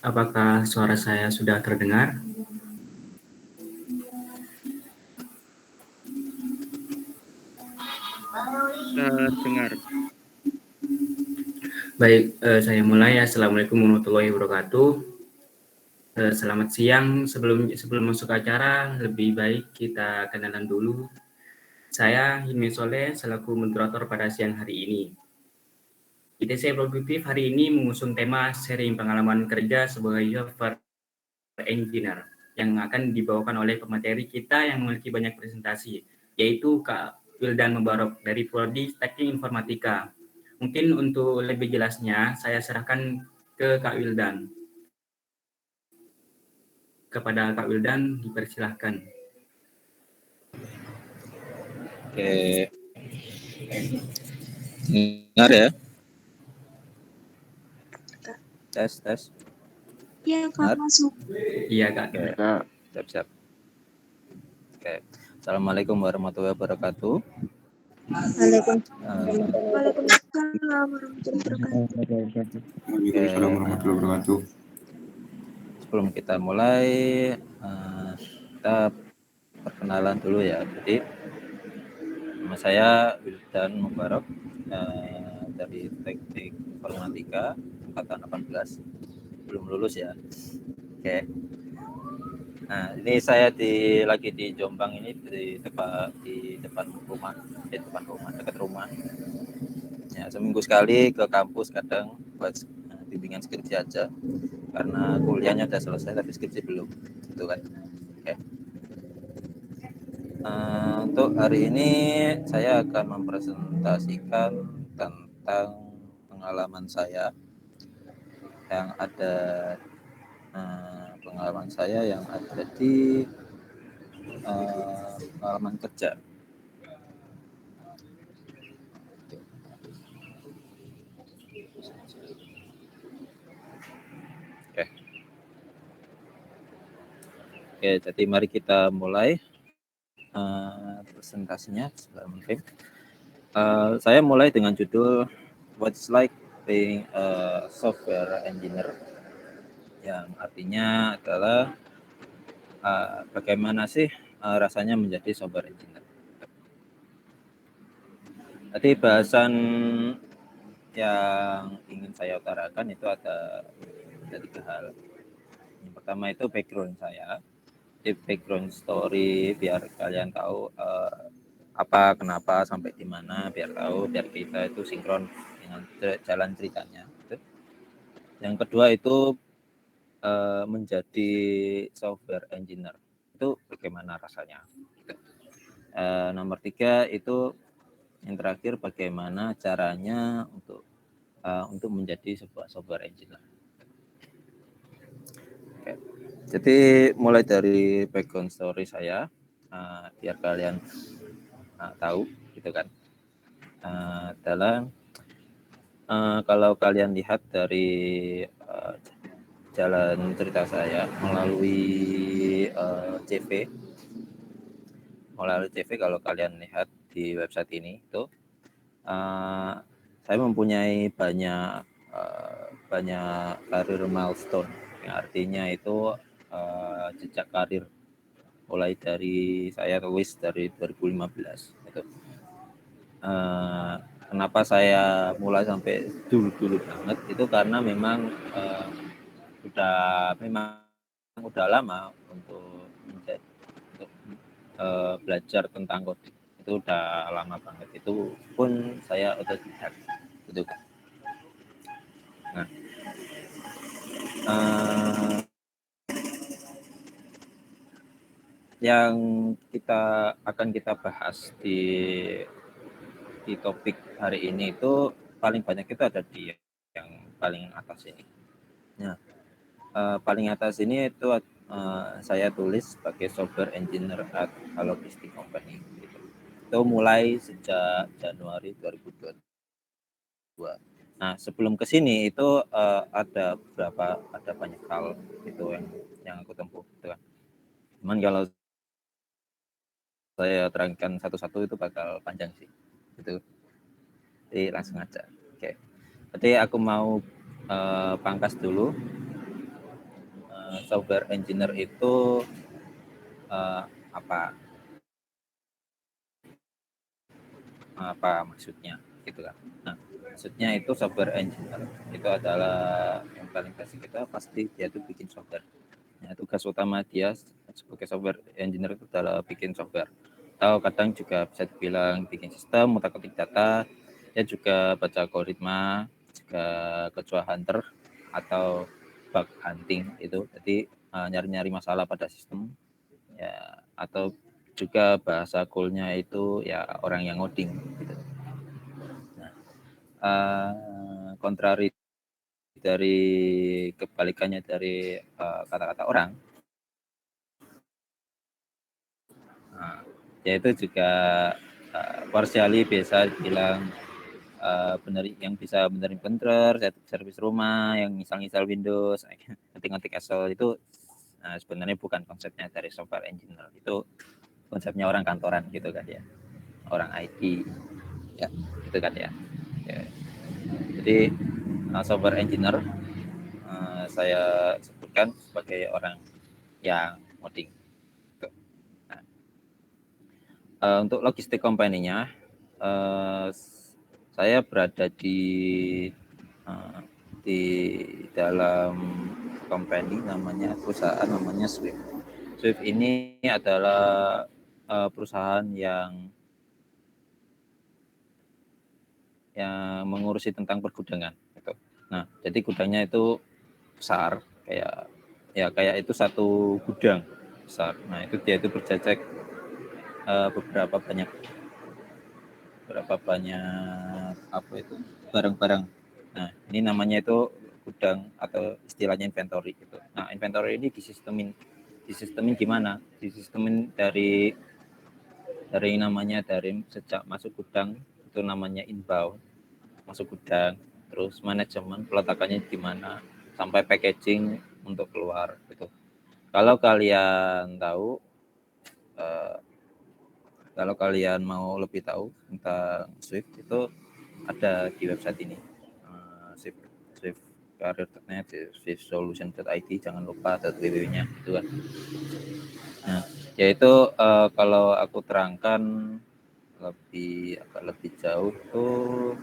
Apakah suara saya sudah terdengar? Terdengar. Baik, saya mulai ya. Assalamualaikum warahmatullahi wabarakatuh. Selamat siang. Sebelum masuk acara, lebih baik kita kenalan dulu. Saya Hilmi Soleh selaku moderator pada siang hari ini. ITC Produktif hari ini mengusung tema sharing pengalaman kerja sebagai software engineer yang akan dibawakan oleh pemateri kita yang memiliki banyak presentasi, yaitu Kak Wildan Mubarok dari Prodi Teknik Informatika. Mungkin untuk lebih jelasnya, saya serahkan ke Kak Wildan. Kepada Kak Wildan, dipersilahkan. Oke, dengar ya? Tes. Iya, Kak, masuk. Iya, Kak. Oke, siap. Oke, Assalamualaikum warahmatullahi wabarakatuh. Waalaikumsalam warahmatullahi wabarakatuh. Waalaikumsalam warahmatullahi wabarakatuh. Sebelum kita mulai, kita perkenalan dulu ya. Jadi, nama saya Wildan Mubarok dari Teknik Informatika angkatan 18. Belum lulus ya. Oke. Nah, ini saya lagi di Jombang ini di depan rumah, dekat rumah. Ya, seminggu sekali ke kampus kadang buat bimbingan skripsi aja. Karena kuliahnya udah selesai tapi skripsi belum, gitu kan. Oke. Untuk hari ini saya akan mempresentasikan tentang pengalaman saya yang ada di pengalaman kerja. Oke, jadi mari kita mulai presentasinya. Saya mulai dengan judul What's Like Being a Software Engineer, yang artinya adalah bagaimana sih rasanya menjadi software engineer. Tadi bahasan yang ingin saya utarakan itu ada 3 hal. Yang pertama itu background saya, jadi background story biar kalian tahu kenapa sampai di mana, biar kita itu sinkron dengan jalan ceritanya. Yang kedua itu menjadi software engineer itu bagaimana rasanya. Nomor 3 itu yang terakhir bagaimana caranya untuk menjadi sebuah software engineer. Oke. Jadi mulai dari background story saya biar kalian tahu gitu kan. Adalah kalau kalian lihat dari jalan cerita saya melalui CV, kalau kalian lihat di website ini itu saya mempunyai banyak karir milestone, yang artinya itu jejak karir mulai dari saya tulis dari 2015 itu. Kenapa saya mulai sampai dulu banget itu karena memang udah lama untuk belajar tentang coding. Itu udah lama banget, itu pun saya otodidak gitu kan. Nah, yang akan kita bahas di topik hari ini itu paling banyak itu ada di yang paling atas ini. Nah, paling atas ini itu saya tulis sebagai software engineer at Logistic Company. Gitu. Itu mulai sejak Januari 2022. Nah, sebelum ke sini itu ada banyak hal itu yang aku tempuh, gitu kan. Cuman kalau saya terangkan satu-satu itu bakal panjang sih, gitu. Jadi langsung aja. Oke. Jadi aku mau pangkas dulu software engineer itu apa maksudnya gitu kan. Nah, maksudnya itu software engineer itu adalah yang paling basic, kita pasti dia tuh bikin software. Ya, tugas utama dia sebagai software engineer itu adalah bikin software. Atau kadang juga bisa dibilang bikin sistem, utak-atik data, dia juga baca algoritma, juga kecuali hunter atau bug hunting itu. Jadi nyari-nyari masalah pada sistem ya, atau juga bahasa coolnya itu ya orang yang ngoding gitu. Nah, kontrari dari kebalikannya dari kata-kata orang, yaitu juga partially biasa bilang bener, yang bisa benerin printer, servis rumah, yang ngisal Windows, ngetik Excel itu sebenarnya bukan konsepnya dari software engineer, itu konsepnya orang kantoran gitu kan ya, orang IT ya gitu kan ya. Jadi software engineer saya sebutkan sebagai orang yang ngoding. Untuk logistik company-nya, saya berada di dalam company perusahaan namanya Swift. Swift ini adalah perusahaan yang mengurusi tentang pergudangan gitu. Nah, jadi gudangnya itu besar, kayak itu satu gudang besar. Nah, itu dia itu bercecek beberapa banyak apa itu barang-barang. Nah, ini namanya itu gudang atau istilahnya inventory gitu. Nah, inventory ini disistemin gimana? Disistemin dari namanya dari sejak masuk gudang itu namanya inbound, masuk gudang, terus manajemen peletakannya gimana sampai packaging untuk keluar gitu. Kalau kalian tahu kalau kalian mau lebih tahu tentang Swift itu ada di website ini, Swift career.net, swift-solution.id, jangan lupa www-nya itu kan. Nah, yaitu kalau aku terangkan agak lebih jauh tuh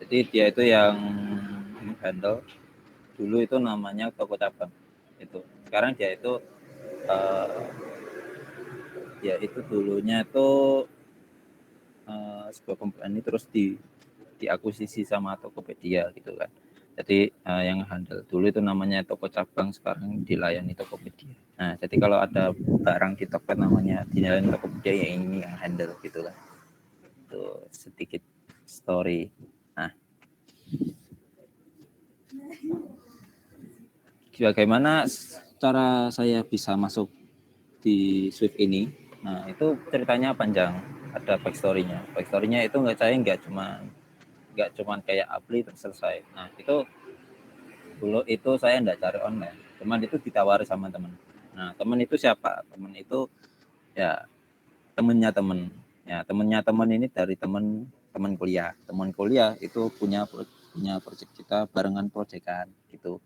jadi dia itu yang handle dulu itu namanya toko cabang itu. Sekarang dia itu ya itu dulunya itu sebuah company terus diakuisisi sama Tokopedia gitu kan. Jadi yang handle dulu itu namanya toko cabang, sekarang dilayani Tokopedia. Nah, jadi kalau ada barang di Tokped namanya dilayani Tokopedia, ya ini yang handle gitu kan. Itu sedikit story. Nah, bagaimana cara saya bisa masuk di Swift ini? Nah, itu ceritanya panjang, ada backstory-nya. Backstory-nya itu nggak cuma kayak apply terus selesai. Nah, itu dulu itu saya nggak cari online, teman itu ditawari sama teman. Nah, teman itu siapa? Teman itu ya temennya teman ini dari teman kuliah. Teman kuliah itu punya project, kita barengan proyekan gitu.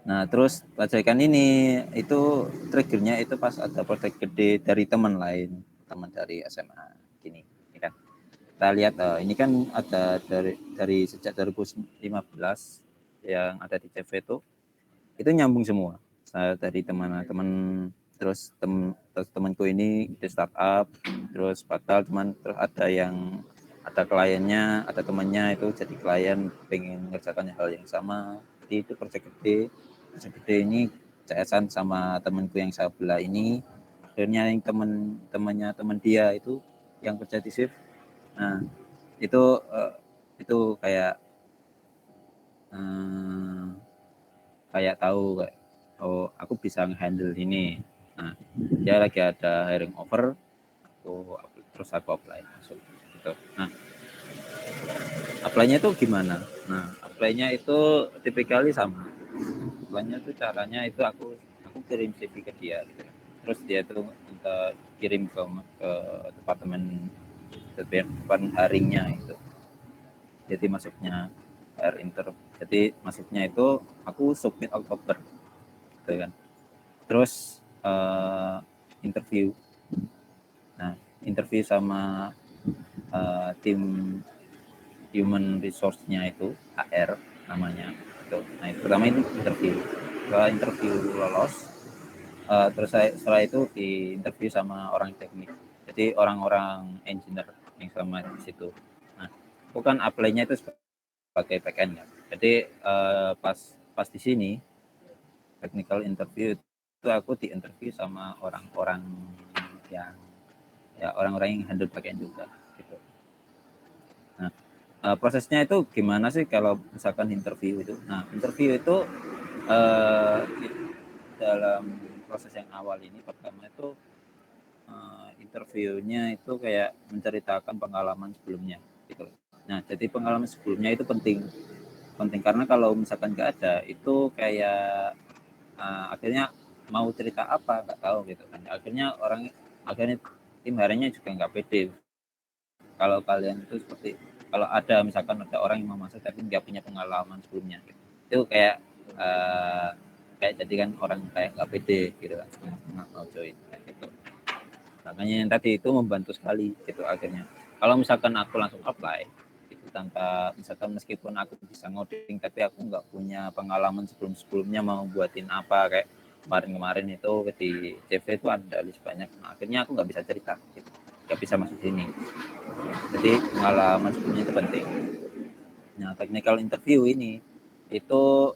Nah, terus proyekan ini itu triggernya itu pas ada project gede dari teman lain, teman dari SMA gini, kan. Kita lihat ini kan ada dari sejak 2015 yang ada di CV itu nyambung semua. Saya dari teman-teman, terus temanku ini di startup, terus batal terus ada kliennya, ada temannya itu jadi klien, pengen mengerjakan hal yang sama. Jadi itu project gede ini CS-an sama temanku yang saya belah ini. Akhirnya yang teman dia itu yang kerja di Swift. Nah, itu kayak tahu kayak, oh aku bisa nge-handle ini. Nah, dia lagi ada hiring offer, terus aku apply masuk gitu. Nah, apply-nya itu gimana? Nah, apply-nya itu tipikalnya sama. Apply-nya itu caranya itu aku kirim CV ke dia gitu. terus dia itu minta kirim ke departemen hiringnya itu. Jadi masuknya HR inter. Jadi masuknya itu aku submit Oktober, gitu kan. Terus interview. Nah, interview sama tim human resource-nya itu HR namanya. Itu. Nah, pertama itu interview. Setelah interview lolos, terus setelah itu di interview sama orang teknik. Jadi orang-orang engineer yang sama di situ. Nah, aku kan apply-nya itu sebagai backend ya. Jadi pas di sini technical interview itu aku di interview sama orang-orang yang handle backend juga gitu. Nah, prosesnya itu gimana sih kalau misalkan interview itu? Nah, interview itu dalam proses yang awal ini pertama itu interviewnya itu kayak menceritakan pengalaman sebelumnya gitu. Nah, jadi pengalaman sebelumnya itu penting karena kalau misalkan nggak ada itu kayak akhirnya mau cerita apa nggak tahu gitu kan. Akhirnya tim harinya juga nggak pede kalau kalian itu seperti kalau ada misalkan ada orang yang mau masuk tapi nggak punya pengalaman sebelumnya gitu. Itu kayak jadi kan orang kayak nggak pede gitu kan, nggak mau join gitu. Makanya yang tadi itu membantu sekali gitu akhirnya. Kalau misalkan aku langsung apply itu tanpa misalkan meskipun aku bisa ngoding tapi aku nggak punya pengalaman sebelumnya mau buatin apa kayak kemarin itu di CV itu ada list banyak. Nah, akhirnya aku nggak bisa cerita gitu. Nggak bisa masuk sini. Jadi pengalaman sebelumnya itu penting. Nah, technical interview ini itu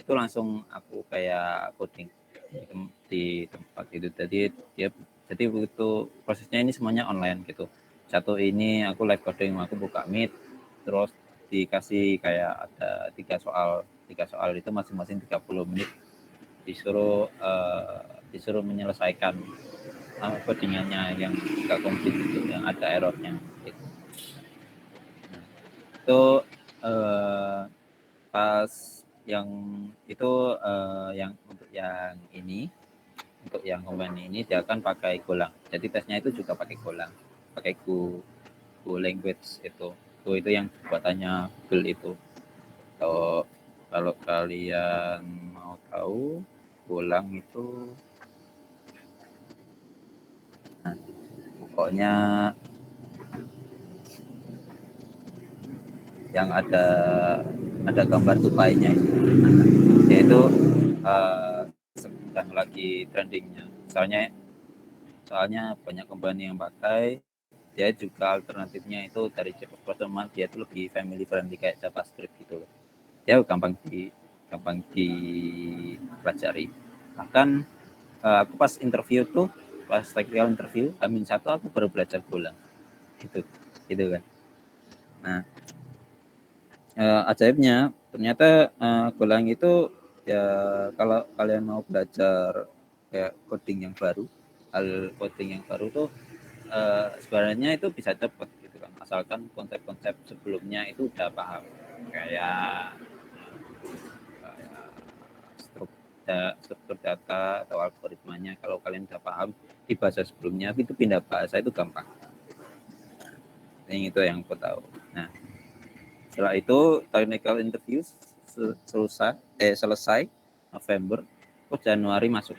langsung aku kayak coding di tempat itu. Jadi begitu prosesnya ini semuanya online gitu. Satu ini aku live coding, aku buka Meet, terus dikasih kayak ada tiga soal itu masing-masing 30 menit disuruh menyelesaikan codingannya yang nggak komplit gitu, yang ada errornya gitu. Nah, itu pas yang itu yang untuk yang combine ini dia akan pakai Golang. Jadi tesnya itu juga pakai Golang, pakai Go language itu yang buatannya Google itu. Kalau kalian mau tahu Golang itu, nah, pokoknya yang ada gambar tupainya itu, yaitu sedang lagi trendingnya. Soalnya banyak company yang pakai. Dia juga alternatifnya itu dari teman dia itu lebih family friendly kayak JavaScript gitu loh. Dia gampang dipelajari. Bahkan aku pas technical interview Amin 1 aku baru belajar Golang gitu kan. Nah, ajaibnya ternyata Golang itu ya kalau kalian mau belajar kayak coding yang baru, coding yang baru tuh sebenarnya itu bisa cepat gitu kan, asalkan konsep-konsep sebelumnya itu udah paham kayak struktur data atau algoritmanya. Kalau kalian udah paham di bahasa sebelumnya itu pindah bahasa itu gampang. Ini itu yang aku tahu. Nah, setelah itu technical interview selesai November, Januari masuk.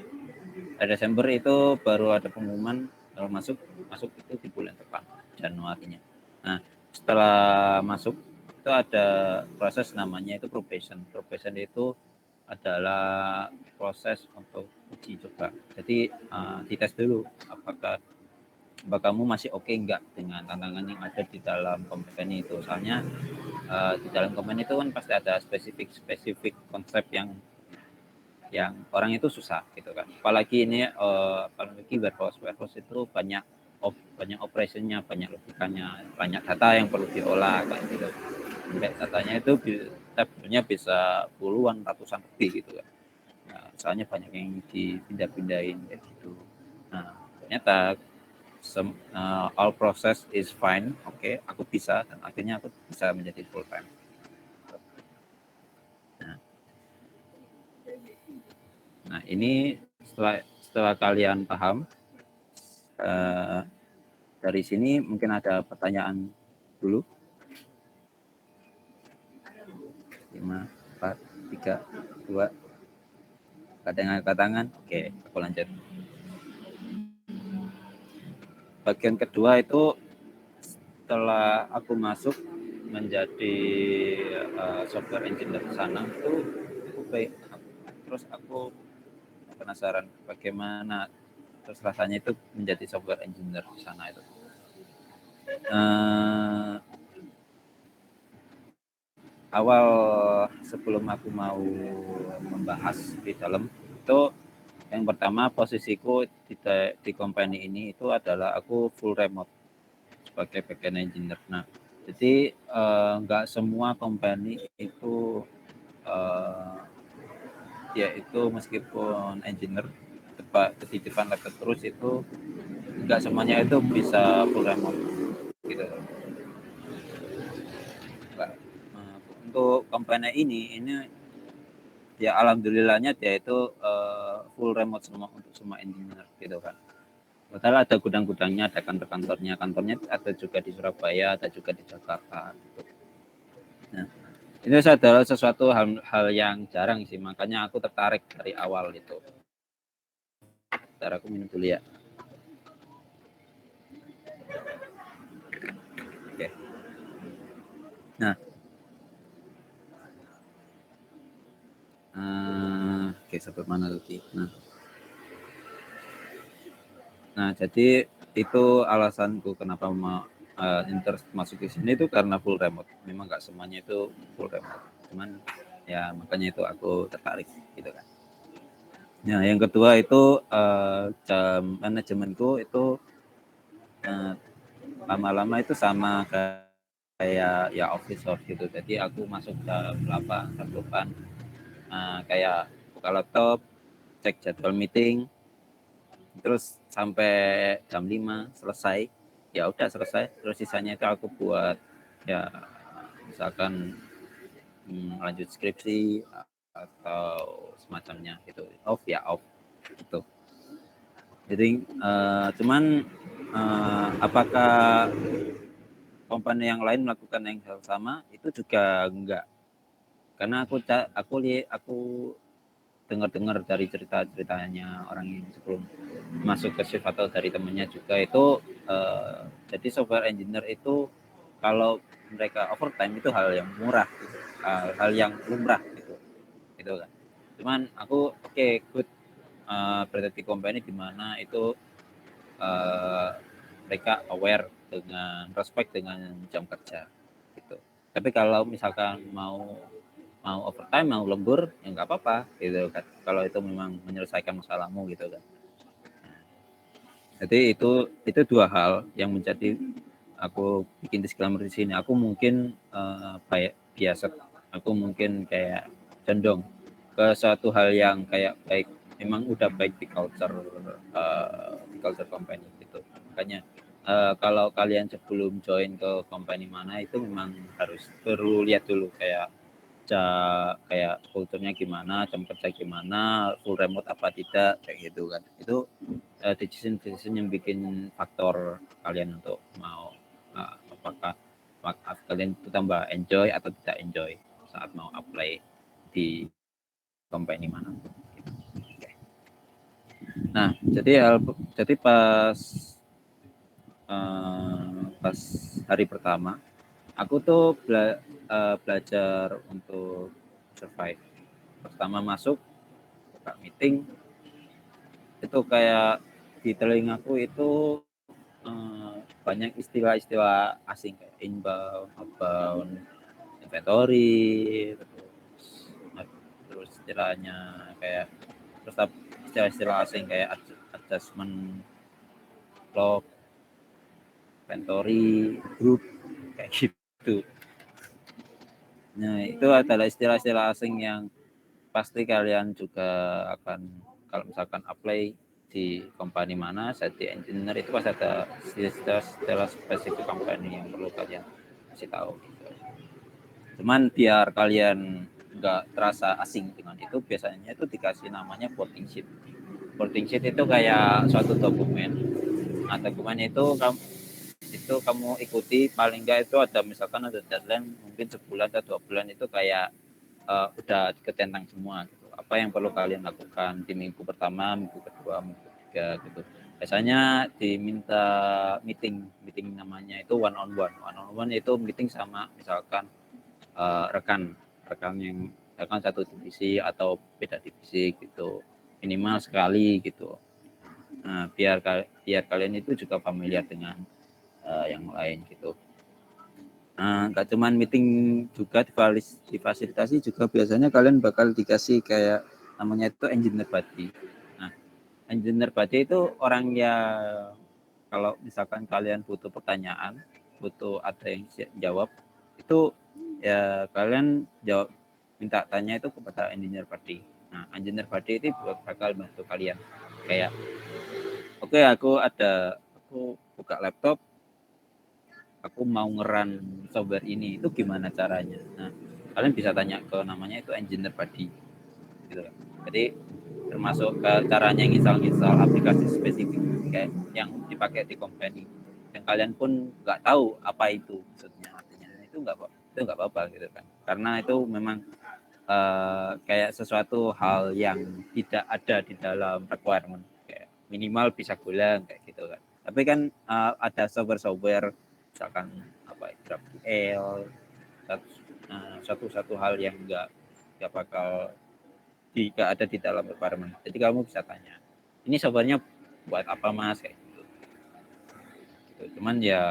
Desember itu baru ada pengumuman kalau masuk itu di bulan depan Januarinya. Nah, setelah masuk itu ada proses namanya itu probation. Probation itu adalah proses untuk uji coba. Jadi dites dulu apakah kamu masih oke enggak dengan tantangan yang ada di dalam company itu. Soalnya di dalam company itu kan pasti ada spesifik konsep yang orang itu susah gitu kan. Apalagi ini apalagi warehouse itu banyak operationnya, banyak logikanya, banyak data yang perlu diolah kayak gitu. Sampai datanya itu sebenarnya bisa puluhan, ratusan lebih gitu kan. Nah, soalnya banyak yang dipindah-pindahin kayak gitu. Nah, ternyata all process is fine, oke, aku bisa dan akhirnya aku bisa menjadi full time. Nah, ini setelah setelah kalian paham, dari sini mungkin ada pertanyaan dulu. 5, 4, 3, 2. Ada yang angkat tangan? Oke, aku lanjut. Bagian kedua itu setelah aku masuk menjadi software engineer di sana itu terus aku penasaran bagaimana terus rasanya itu menjadi software engineer di sana itu. Awal sebelum aku mau membahas di dalam itu, yang pertama posisiku di company ini itu adalah aku full remote sebagai backend engineer. Nah, jadi nggak semua company itu yaitu meskipun engineer di depan laptop terus itu nggak semuanya itu bisa full remote gitu. Untuk company ini ya alhamdulillahnya dia itu full remote untuk semua engineer gitu kan. Padahal ada gudang-gudangnya, ada kantornya ada juga di Surabaya, ada juga di Jakarta gitu. Nah, ini adalah sesuatu hal yang jarang sih, makanya aku tertarik dari awal itu. Bentar, aku minum dulu ya. Oke. Nah, oke, sampai mana tadi? Nah, jadi itu alasanku kenapa mau interest masuk di sini itu karena full remote. Memang nggak semuanya itu full remote, cuman ya makanya itu aku tertarik gitu kan. Nah, yang kedua itu manajemenku itu lama-lama itu sama kayak ya office gitu. Jadi aku masuk jam 8, jam 8 kayak buka laptop, cek jadwal meeting, terus sampai jam 5 selesai, ya udah selesai. Terus sisanya itu aku buat ya misalkan lanjut skripsi atau semacamnya gitu. Off gitu. Jadi cuman apakah company yang lain melakukan yang hal sama? Itu juga enggak, karena aku dengar dari ceritanya orang yang sebelum masuk ke shift atau dari temennya juga itu jadi software engineer itu kalau mereka overtime itu hal yang murah gitu, hal yang lumrah gitu kan. Cuman aku good berada di company di mana itu mereka aware dengan respect dengan jam kerja gitu. Tapi kalau misalkan mau overtime, mau lembur, ya nggak apa-apa gitu kan. Kalau itu memang menyelesaikan masalahmu gitu kan. Jadi itu dua hal yang menjadi aku bikin disclaimer di sini. Aku mungkin biasa, aku mungkin kayak condong ke suatu hal yang kayak baik, memang udah baik di culture company gitu. Makanya kalau kalian sebelum join ke company mana itu memang perlu lihat dulu kayak kulturnya gimana, jam kerja gimana, full remote apa tidak, kayak gitu kan. Itu decision yang bikin faktor kalian untuk mau apakah kalian itu tambah enjoy atau tidak enjoy saat mau apply di company mana. Okay. Nah, jadi pas hari pertama aku tuh belajar untuk survive. Pertama masuk buka meeting itu kayak di telingaku itu banyak istilah-istilah asing kayak inbound, outbound, inventory, terus istilahnya kayak istilah-istilah asing kayak adjustment log, inventory, group kayak gitu. Nah, itu adalah istilah-istilah asing yang pasti kalian juga akan, kalau misalkan apply di company mana, jadi engineer itu pasti ada istilah spesifik company yang perlu kalian kasih tahu. Cuman biar kalian nggak terasa asing dengan itu, biasanya itu dikasih namanya voting sheet. Supporting sheet itu kayak suatu dokumen. Nah, dokumen itu kamu ikuti paling enggak itu ada misalkan ada deadline mungkin sebulan atau 2 bulan itu kayak udah ketentang semua gitu. Apa yang perlu kalian lakukan di minggu pertama, minggu kedua, minggu ketiga gitu. Biasanya diminta meeting namanya itu one on one itu meeting sama misalkan rekan yang satu divisi atau beda divisi gitu, minimal sekali gitu. Nah, biar kalian itu juga familiar dengan yang lain gitu. Nah, nggak cuman meeting juga difasilitasi juga biasanya kalian bakal dikasih kayak namanya itu engineer buddy. Nah, engineer buddy itu orang yang kalau misalkan kalian butuh pertanyaan, butuh ada yang jawab, itu ya kalian jawab minta tanya itu kepada engineer buddy. Nah, engineer buddy itu bakal bantu kalian kayak oke, aku buka laptop, aku mau ngeran software ini, itu gimana caranya? Nah, kalian bisa tanya ke namanya itu engineer buddy gitu. Jadi termasuk ke caranya nginstal aplikasi spesifik kayak yang dipakai di company yang kalian pun nggak tahu apa itu maksudnya artinya, itu nggak apa-apa gitu kan, karena itu memang kayak sesuatu hal yang tidak ada di dalam requirement, kayak minimal bisa golang kayak gitu kan. Tapi kan ada software misalkan GraphQL, satu hal yang nggak bakal nggak ada di dalam requirement. Jadi kamu bisa tanya, ini softwarenya buat apa mas kayak gitu. Cuman ya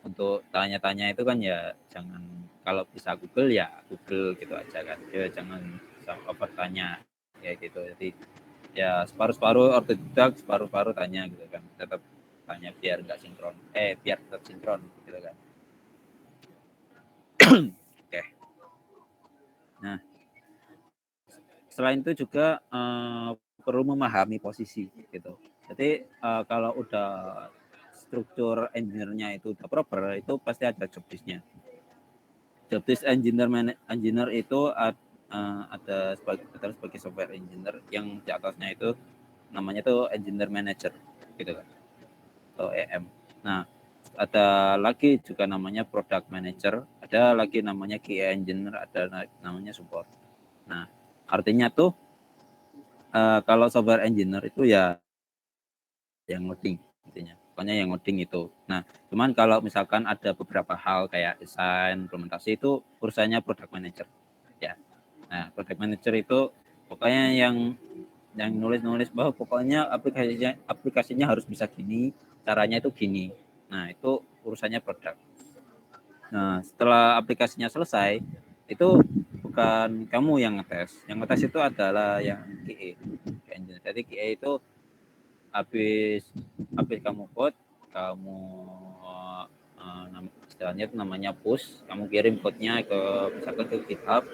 untuk tanya-tanya itu kan ya jangan, kalau bisa Google ya Google gitu aja kan, ya jangan tanya kayak gitu. Jadi ya separuh-separuh ortodidak, separuh-separuh tanya gitu kan, tetap tanya biar nggak sinkron, biar tetap sinkron gitu kan. Oke. Nah, selain itu juga perlu memahami posisi gitu. Jadi kalau udah struktur engineer-nya itu udah proper, itu pasti ada job desk-nya. Job desk engineer itu ada sebagai software engineer, yang di atasnya itu namanya tuh engineer manager gitu kan, atau EM. Nah, ada lagi juga namanya product manager, ada lagi namanya QA engineer, ada namanya support. Nah, artinya tuh kalau software engineer itu ya yang ngoding intinya, pokoknya yang ngoding itu. Nah, cuman kalau misalkan ada beberapa hal kayak desain, implementasi, itu urusannya product manager ya. Nah, product manager itu pokoknya yang nulis bahwa pokoknya aplikasinya harus bisa gini, caranya itu gini. Nah, itu urusannya product. Nah, setelah aplikasinya selesai, itu bukan kamu yang ngetes. Yang ngetes itu adalah yang QA. Jadi QA itu habis kamu code, kamu istilahnya itu namanya push, kamu kirim code-nya ke misalkan ke GitHub,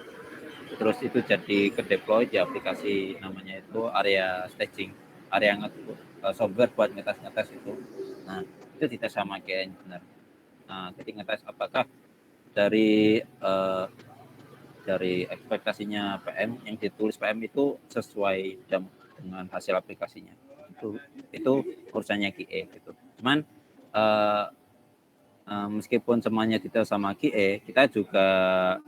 terus itu jadi ke deploy di aplikasi namanya itu area staging, area software buat ngetes itu. Nah, itu dites sama QA engineer. Nah, jadi ngetes apakah dari ekspektasinya PM yang ditulis PM itu sesuai dengan hasil aplikasinya. Itu urusannya QA gitu. Cuman meskipun semuanya kita sama QA, kita juga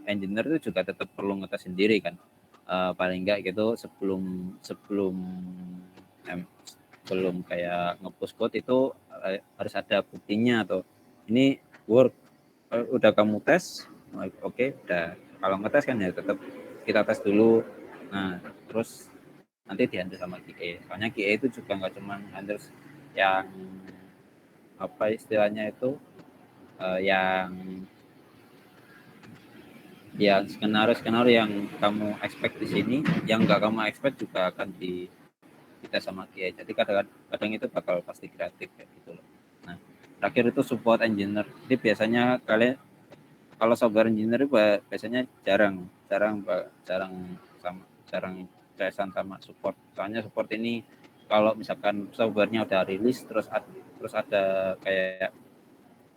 engineer itu juga tetap perlu ngetes sendiri kan. Paling enggak gitu sebelum kayak nge-push code itu harus ada buktinya, atau ini work, udah kamu tes, oke, udah. Kalau ngetes kan ya tetap kita tes dulu. Nah, terus nanti dihandle sama QA. Soalnya QA itu juga nggak cuma handle yang apa istilahnya itu yang skenario yang kamu expect di sini, yang nggak kamu expect juga akan kita sama QA. Jadi kadang itu bakal pasti kreatif kayak gitu loh. Nah, terakhir itu support engineer. Jadi biasanya kalian kalau software engineer biasanya jarang sama support. Soalnya support ini kalau misalkan softwarenya udah rilis, terus ada kayak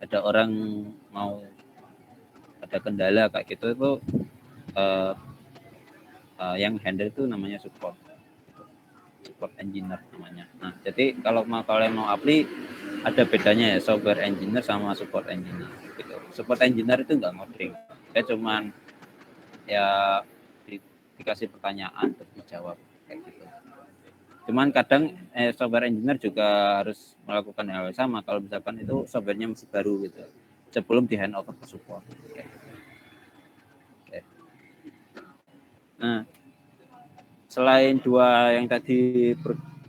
ada orang mau ada kendala kayak gitu, itu yang handle itu namanya support. support engineer namanya. Nah, jadi kalau kalian mau apply ada bedanya ya, software engineer sama support engineer gitu. Support engineer itu nggak ngoding, saya cuman ya dikasih pertanyaan terus dijawab kayak gitu. Cuman kadang software engineer juga harus melakukan hal yang sama kalau misalkan itu softwarenya masih baru gitu, sebelum di hand over ke support. Okay. Nah, selain dua yang tadi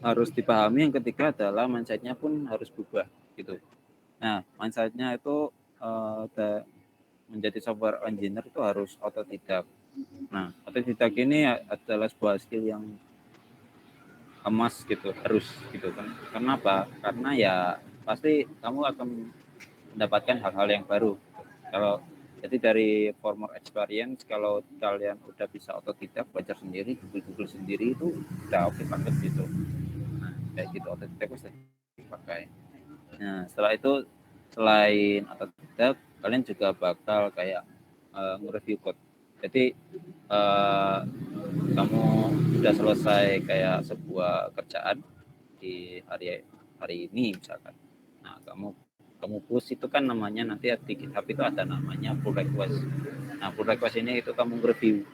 harus dipahami, yang ketiga adalah mindset-nya pun harus berubah gitu. Nah, mindset-nya itu menjadi software engineer itu harus otodidak. Nah, otodidak ini adalah sebuah skill yang emas gitu, harus gitu kan. Kenapa? Karena ya pasti kamu akan mendapatkan hal-hal yang baru. Kalau jadi dari former experience, kalau kalian udah bisa otodidak, belajar sendiri, Google sendiri itu udah oke banget gitu. Nah, kayak gitu otodidak bisa dipakai. Nah, setelah itu selain otodidak, kalian juga bakal kayak nge-review code. Jadi kamu sudah selesai kayak sebuah kerjaan di hari ini misalkan. Nah, kamu push itu kan namanya nanti di GitHub itu ada namanya pull request. Nah, pull request ini itu kamu review.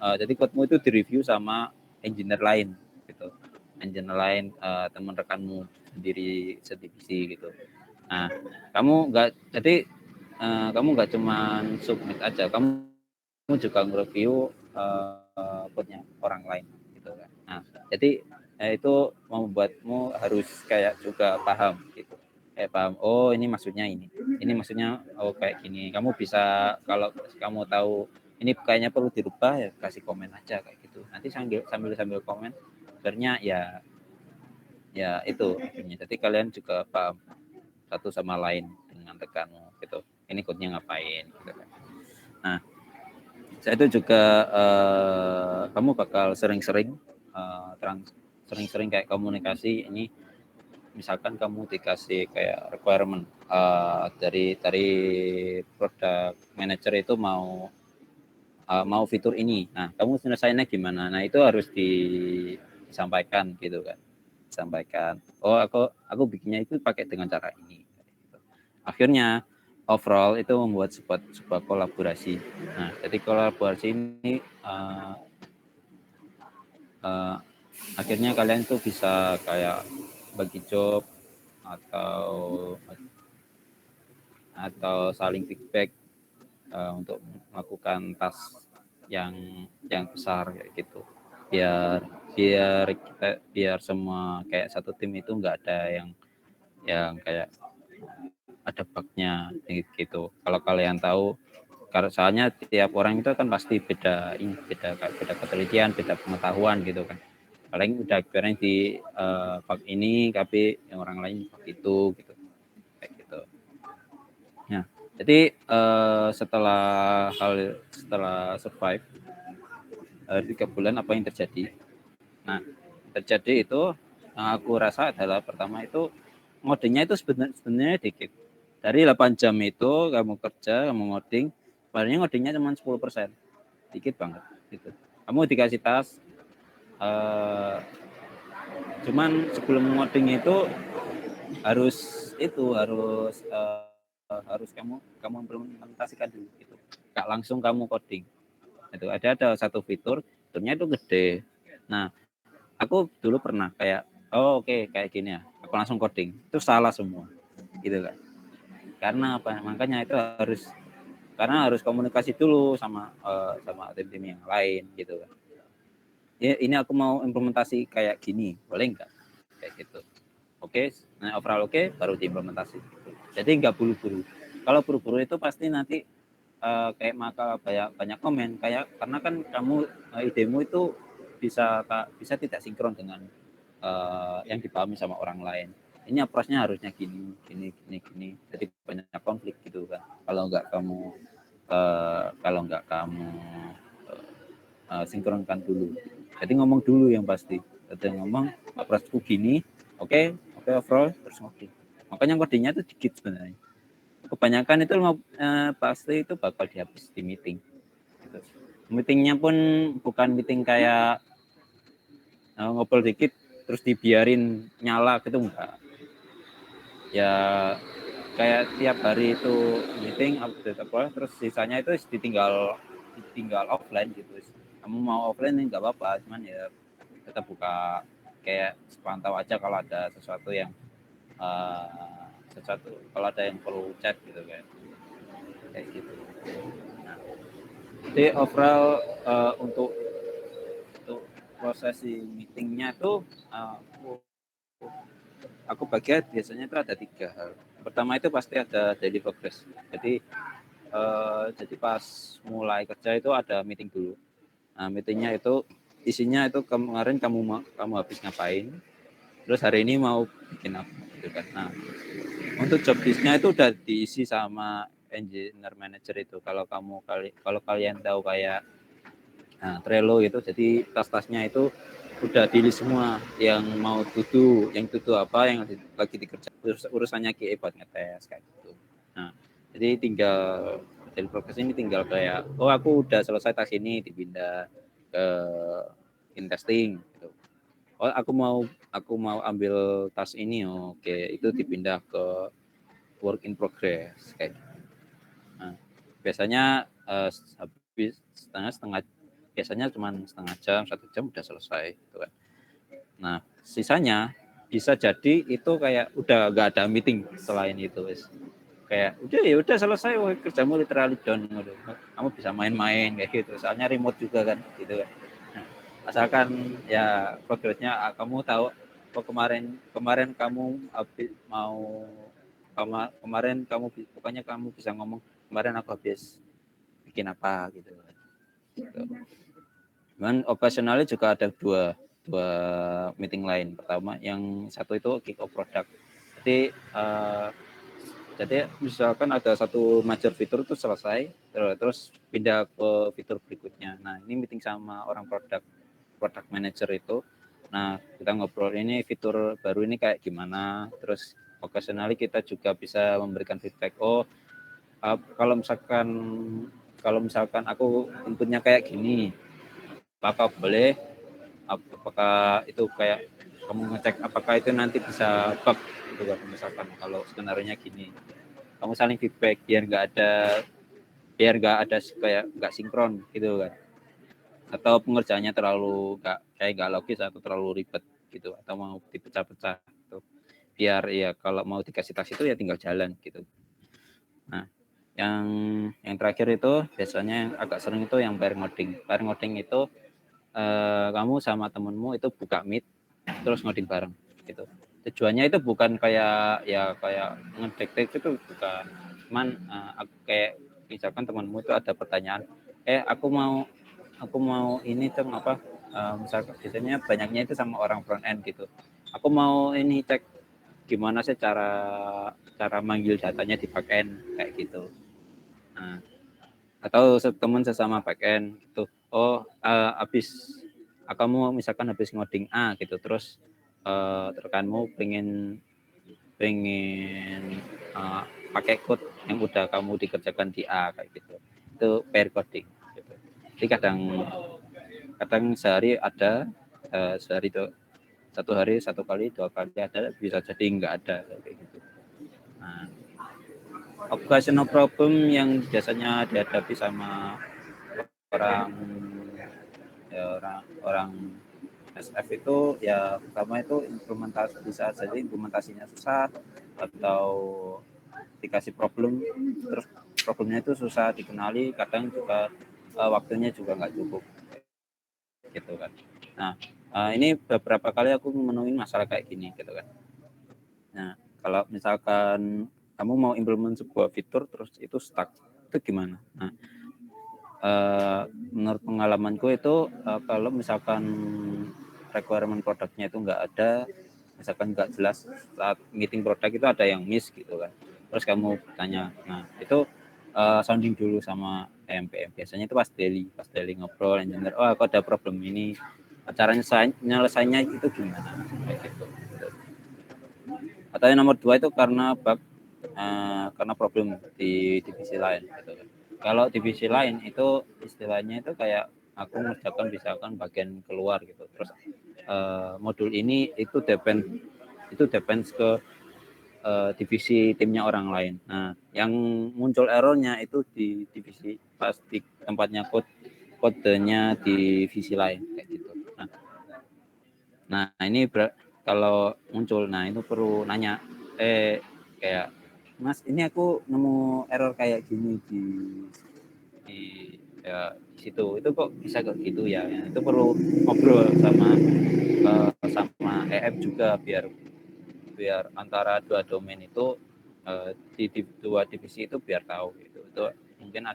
Jadi kodemu itu direview sama engineer lain gitu. Engineer lain teman rekanmu sendiri sedivisi gitu. Nah, kamu nggak cuma submit aja, kamu juga nge-review code-nya orang lain gitu kan. Nah, jadi itu membuatmu harus kayak juga paham gitu. Paham, oh ini maksudnya ini maksudnya oh kayak gini. Kamu bisa kalau kamu tahu ini kayaknya perlu dirubah ya kasih komen aja kayak gitu. Nanti sambil komen sebenarnya ya itu akhirnya. Jadi kalian juga paham satu sama lain dengan rekanmu gitu. Ini code-nya ngapain gitu kan. Nah, saya itu juga kamu bakal sering-sering kayak komunikasi ini. Misalkan kamu dikasih kayak requirement dari product manager itu mau fitur ini. Nah, kamu selesainya gimana? Nah, itu harus disampaikan gitu kan. Sampaikan. Oh, aku bikinnya itu pakai dengan cara ini. Akhirnya overall itu membuat sebuah kolaborasi. Nah, jadi kolaborasi ini akhirnya kalian tuh bisa kayak bagi job atau saling feedback untuk melakukan task yang besar kayak gitu. Biar semua kayak satu tim itu nggak ada yang kayak ada bug-nya gitu. Kalau kalian tahu, karena soalnya tiap orang itu kan pasti beda ketelitian, beda pengetahuan gitu kan. Paling udah keren di bug ini, tapi yang orang lain bug itu gitu, kayak gitu. Nah, jadi setelah survive 3 bulan apa yang terjadi? Nah, terjadi itu yang aku rasa adalah pertama itu ngodingnya itu sebenarnya dikit. Dari 8 jam itu kamu kerja, kamu ngoding, paling ngodingnya cuma 10%. Dikit banget gitu. Kamu dikasih task cuman sebelum ngoding itu harus kamu implementasikan dulu gitu. Gak langsung kamu coding. Itu ada satu fiturnya itu gede. Nah, aku dulu pernah kayak oke, kayak gini ya. Aku langsung coding. Itu salah semua. Gitu kan. Karena apa? Makanya itu harus komunikasi dulu sama tim-tim yang lain gitu kan. Ya, ini aku mau implementasi kayak gini, boleh nggak? Kayak gitu. Oke, nah overall oke, baru diimplementasi. Jadi nggak buru-buru. Kalau buru-buru itu pasti nanti kayak maka banyak komen, kayak karena kan kamu idemu itu bisa tidak sinkron dengan yang dipahami sama orang lain. Ini approach-nya harusnya gini. Jadi banyak konflik gitu kan. Kalau nggak kamu sinkronkan dulu. Jadi ngomong dulu yang pasti. Jadi ngomong approach-ku gini, oke overall terus ngoding. Makanya ngodingnya itu dikit sebenarnya. Kebanyakan itu pasti itu bakal dihapus di meeting. Gitu. Meetingnya pun bukan meeting kayak ngobrol dikit terus dibiarin nyala gitu enggak. Ya kayak tiap hari itu meeting update apa, terus sisanya itu ditinggal offline gitu. Kamu mau offline nggak apa-apa, cuman ya tetap buka kayak sepantau aja kalau ada sesuatu yang kalau ada yang perlu chat gitu kayak gitu. Nah, jadi overall untuk prosesi meetingnya tuh aku bagian biasanya itu ada 3 hal. Pertama itu pasti ada daily progress. Jadi pas mulai kerja itu ada meeting dulu. Nah, meetingnya itu isinya itu kemarin kamu habis ngapain, terus hari ini mau bikin apa gitu kan. Nah, untuk job list-nya itu udah diisi sama engineer manager itu. Kalau kalian tahu kayak Trello gitu, jadi tas-tasnya itu udah di list semua yang mau yang apa yang lagi dikerjakan, urusannya QA buat ngetes kayak gitu. Nah, jadi tinggal dari progres ini tinggal kayak aku udah selesai tas ini dipindah ke in testing gitu. Aku mau ambil tas ini, oke, itu dipindah ke work in progress kayak gitu. Nah, biasanya habis setengah biasanya cuma setengah jam, 1 jam udah selesai gitu kan. Nah, sisanya bisa jadi itu kayak udah nggak ada meeting selain itu, wis. Kayak udah selesai, kerjamu literally done gitu. Kamu bisa main-main kayak gitu. Soalnya remote juga kan gitu kan. Nah, asalkan ya progresnya kamu tahu kemarin kamu habis kemarin kamu pokoknya kamu bisa ngomong kemarin aku habis bikin apa gitu. Dan operasionalnya juga ada dua meeting lain. Pertama, yang satu itu kick off product. Jadi misalkan ada satu major fitur itu selesai, terus pindah ke fitur berikutnya. Nah, ini meeting sama orang product manager itu. Nah, kita ngobrol ini fitur baru ini kayak gimana. Terus occasionally kita juga bisa memberikan feedback. Kalau misalkan aku inputnya kayak gini, apakah itu kayak kamu ngecek apakah itu nanti bisa bug gitu kan, misalkan kalau skenario-nya gini, kamu saling feedback biar nggak ada kayak nggak sinkron gitu kan, atau pengerjaannya terlalu nggak logis atau terlalu ribet gitu, atau mau dipecah-pecah gitu. Biar ya kalau mau dikasih tas itu ya tinggal jalan gitu. Nah, yang terakhir itu biasanya yang agak sering itu yang pair ngoding itu kamu sama temenmu itu buka meet terus ngoding bareng gitu. Tujuannya itu bukan kayak ngedektek itu bukan, cuman aku kayak misalkan temanmu itu ada pertanyaan, aku mau ini dong apa, misalkan biasanya banyaknya itu sama orang front end gitu, aku mau ini cek gimana sih cara manggil datanya di back end kayak gitu. Nah, atau teman sesama back end gitu, kamu misalkan habis ngoding A gitu, terus rekanmu pengen pakai code yang udah kamu dikerjakan di A kayak gitu, itu pair coding gitu. Jadi kadang sehari ada sehari itu 1 hari 1 kali 2 kali ada, bisa jadi nggak ada kayak gitu. Nah, occasional problem yang biasanya dihadapi sama orang SF itu ya pertama itu bisa jadi implementasinya susah, atau dikasih problem terus problemnya itu susah dikenali, kadang juga waktunya juga nggak cukup gitu kan. Nah, ini beberapa kali aku menemui masalah kayak gini gitu kan. Nah, kalau misalkan kamu mau implement sebuah fitur terus itu stuck, itu gimana? Nah, menurut pengalamanku itu kalau misalkan requirement produknya itu nggak ada, misalkan nggak jelas saat meeting produk itu ada yang miss gitu kan, terus kamu tanya, nah itu sounding dulu sama MPM, biasanya itu pas daily ngobrol engineer, aku ada problem ini, caranya nyelesainya itu gimana kayak gitu. Atau yang nomor 2 itu karena bug, karena problem di divisi lain gitu kan. Kalau divisi lain itu istilahnya itu kayak aku mengerjakan misalkan bagian keluar gitu. Terus modul ini itu depends ke divisi timnya orang lain. Nah, yang muncul errornya itu di divisi pas di tempatnya kodenya di divisi lain kayak gitu. Nah ini kalau muncul, nah itu perlu nanya, kayak Mas, ini aku nemu error kayak gini di ya, di situ. Itu kok bisa kayak gitu ya? Itu perlu ngobrol sama EM juga biar antara dua domain itu di dua divisi itu biar tahu gitu. Itu mungkin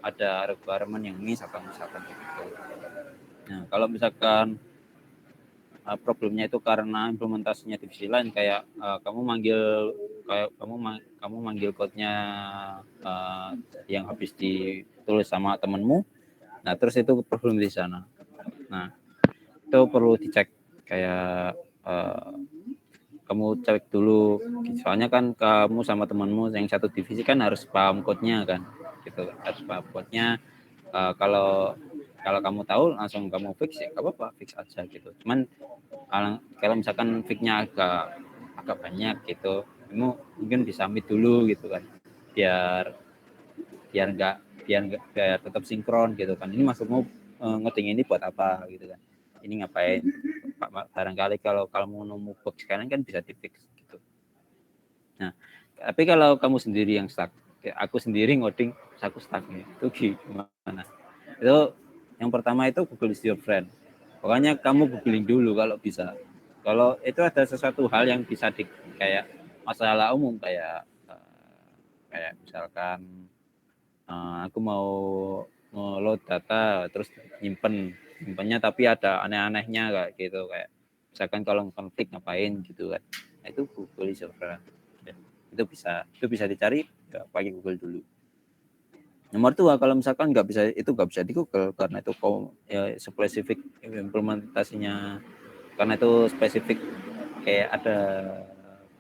ada requirement yang misalkan gitu. Nah, kalau misalkan problemnya itu karena implementasinya divisi lain, kayak kamu manggil code-nya yang habis ditulis sama temenmu, nah terus itu problem di sana. Nah itu perlu dicek, kayak kamu cek dulu, soalnya kan kamu sama temanmu yang satu divisi kan harus paham code-nya kan, gitu, harus paham code-nya. Kalau kamu tahu langsung kamu fix ya nggak apa-apa, fix aja gitu. Cuman kalau misalkan fix-nya agak banyak gitu, kamu mungkin disubmit dulu gitu kan, biar tetap sinkron gitu kan. Ini maksudmu ngeting ini buat apa gitu kan, ini ngapain, barangkali kalau kamu nemu bug sekarang kan bisa di fix gitu. Nah tapi kalau kamu sendiri yang stuck, aku sendiri ngoding aku stuck nih, itu gimana? Itu yang pertama itu Google is your friend. Pokoknya kamu googling dulu kalau bisa. Kalau itu ada sesuatu hal yang bisa kayak masalah umum, kayak misalkan aku mau load data terus nyimpennya tapi ada aneh-anehnya kayak gitu, kayak misalkan kalau konflik ngapain gitu kan. Nah, itu Google is your friend. Itu bisa dicari ya, pakai Google dulu. Nomor 2, kalau misalkan nggak bisa di Google karena itu ya spesifik implementasinya, karena itu spesifik kayak ada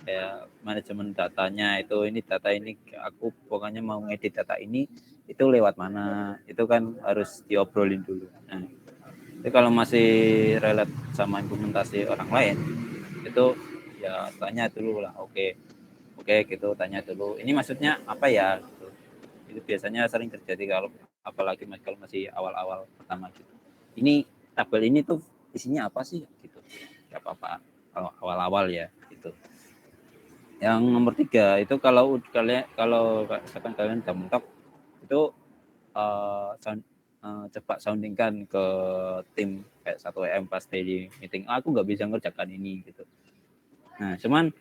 kayak manajemen datanya, ini data ini aku pokoknya mau ngedit data ini, itu lewat mana, itu kan harus diobrolin dulu. Nah itu kalau masih relate sama implementasi orang lain, itu ya tanya dulu lah. Oke gitu, tanya dulu ini maksudnya apa ya gitu. Itu biasanya sering terjadi kalau apalagi kalau masih awal-awal pertama gitu. Ini tabel ini tuh isinya apa sih gitu. Enggak apa-apa kalau awal-awal ya gitu. Yang nomor 3 itu kalau misalkan kalian udah mentok itu coba soundingkan ke tim kayak 1M pas daily meeting, aku nggak bisa ngerjakan ini gitu. Nah cuman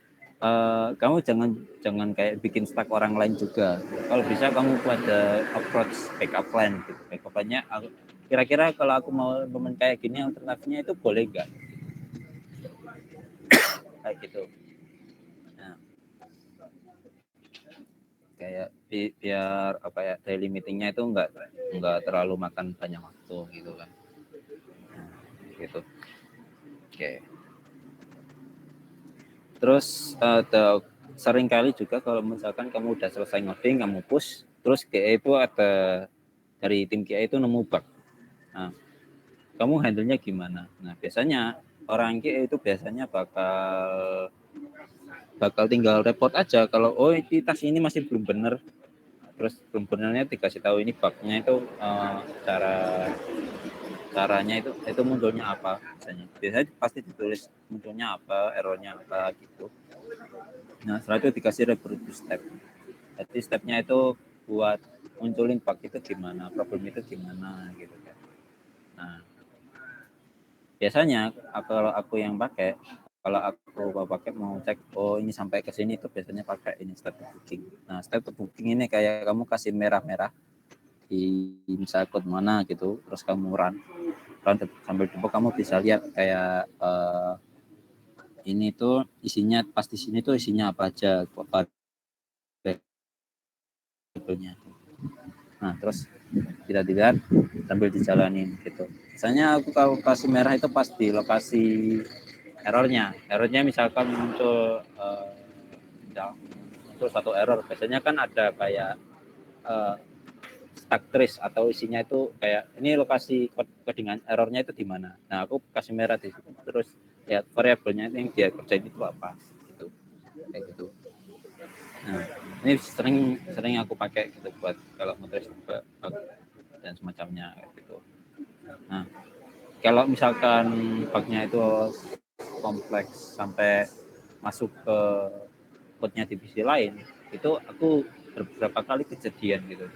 kamu jangan kayak bikin stuck orang lain juga. Kalau bisa kamu pada approach backup plan gitu. Backup plan-nya kira-kira kalau aku mau implement kayak gini, alternatifnya itu boleh nggak? Kayak gitu. Nah, kayak biar apa ya, daily meetingnya itu nggak terlalu makan banyak waktu gitu kan. Nah, gitu. Oke. Terus sering kali juga kalau misalkan kamu udah selesai ngoding, kamu push, terus QA itu ada dari tim QA itu nemu bug. Nah, kamu handle-nya gimana? Nah, biasanya orang QA itu biasanya bakal tinggal report aja kalau ini tas ini masih belum benar. Terus belum benarnya dikasih tahu ini bug-nya itu caranya itu munculnya apa biasanya pasti ditulis munculnya apa, errornya apa gitu. Nah setelah itu dikasih reproduce step, jadi stepnya itu buat munculin bug itu gimana, problem itu gimana gitu kan. Nah biasanya kalau aku yang pakai, kalau aku pakai mau cek ini sampai ke sini itu biasanya pakai ini step booking. Nah step booking ini kayak kamu kasih merah-merah di misal code mana gitu, terus kamu run sambil debug, kamu bisa lihat kayak ini tuh isinya pas di sini tuh isinya apa aja variabelnya. Nah terus kita dilihat sambil dijalanin gitu. Misalnya aku kalau kasih merah itu pas di lokasi errornya misalkan muncul satu error, biasanya kan ada kayak stack trace atau isinya itu kayak ini lokasi codingan errornya itu di mana. Nah, aku kasih merah di situ. Terus lihat variabelnya yang dia kerjain itu apa gitu. Kayak gitu. Nah, ini sering aku pakai gitu buat kalau nge-trace bug dan semacamnya gitu. Nah, kalau misalkan bugnya itu kompleks sampai masuk ke code-nya divisi lain, itu aku beberapa kali kejadian gitu.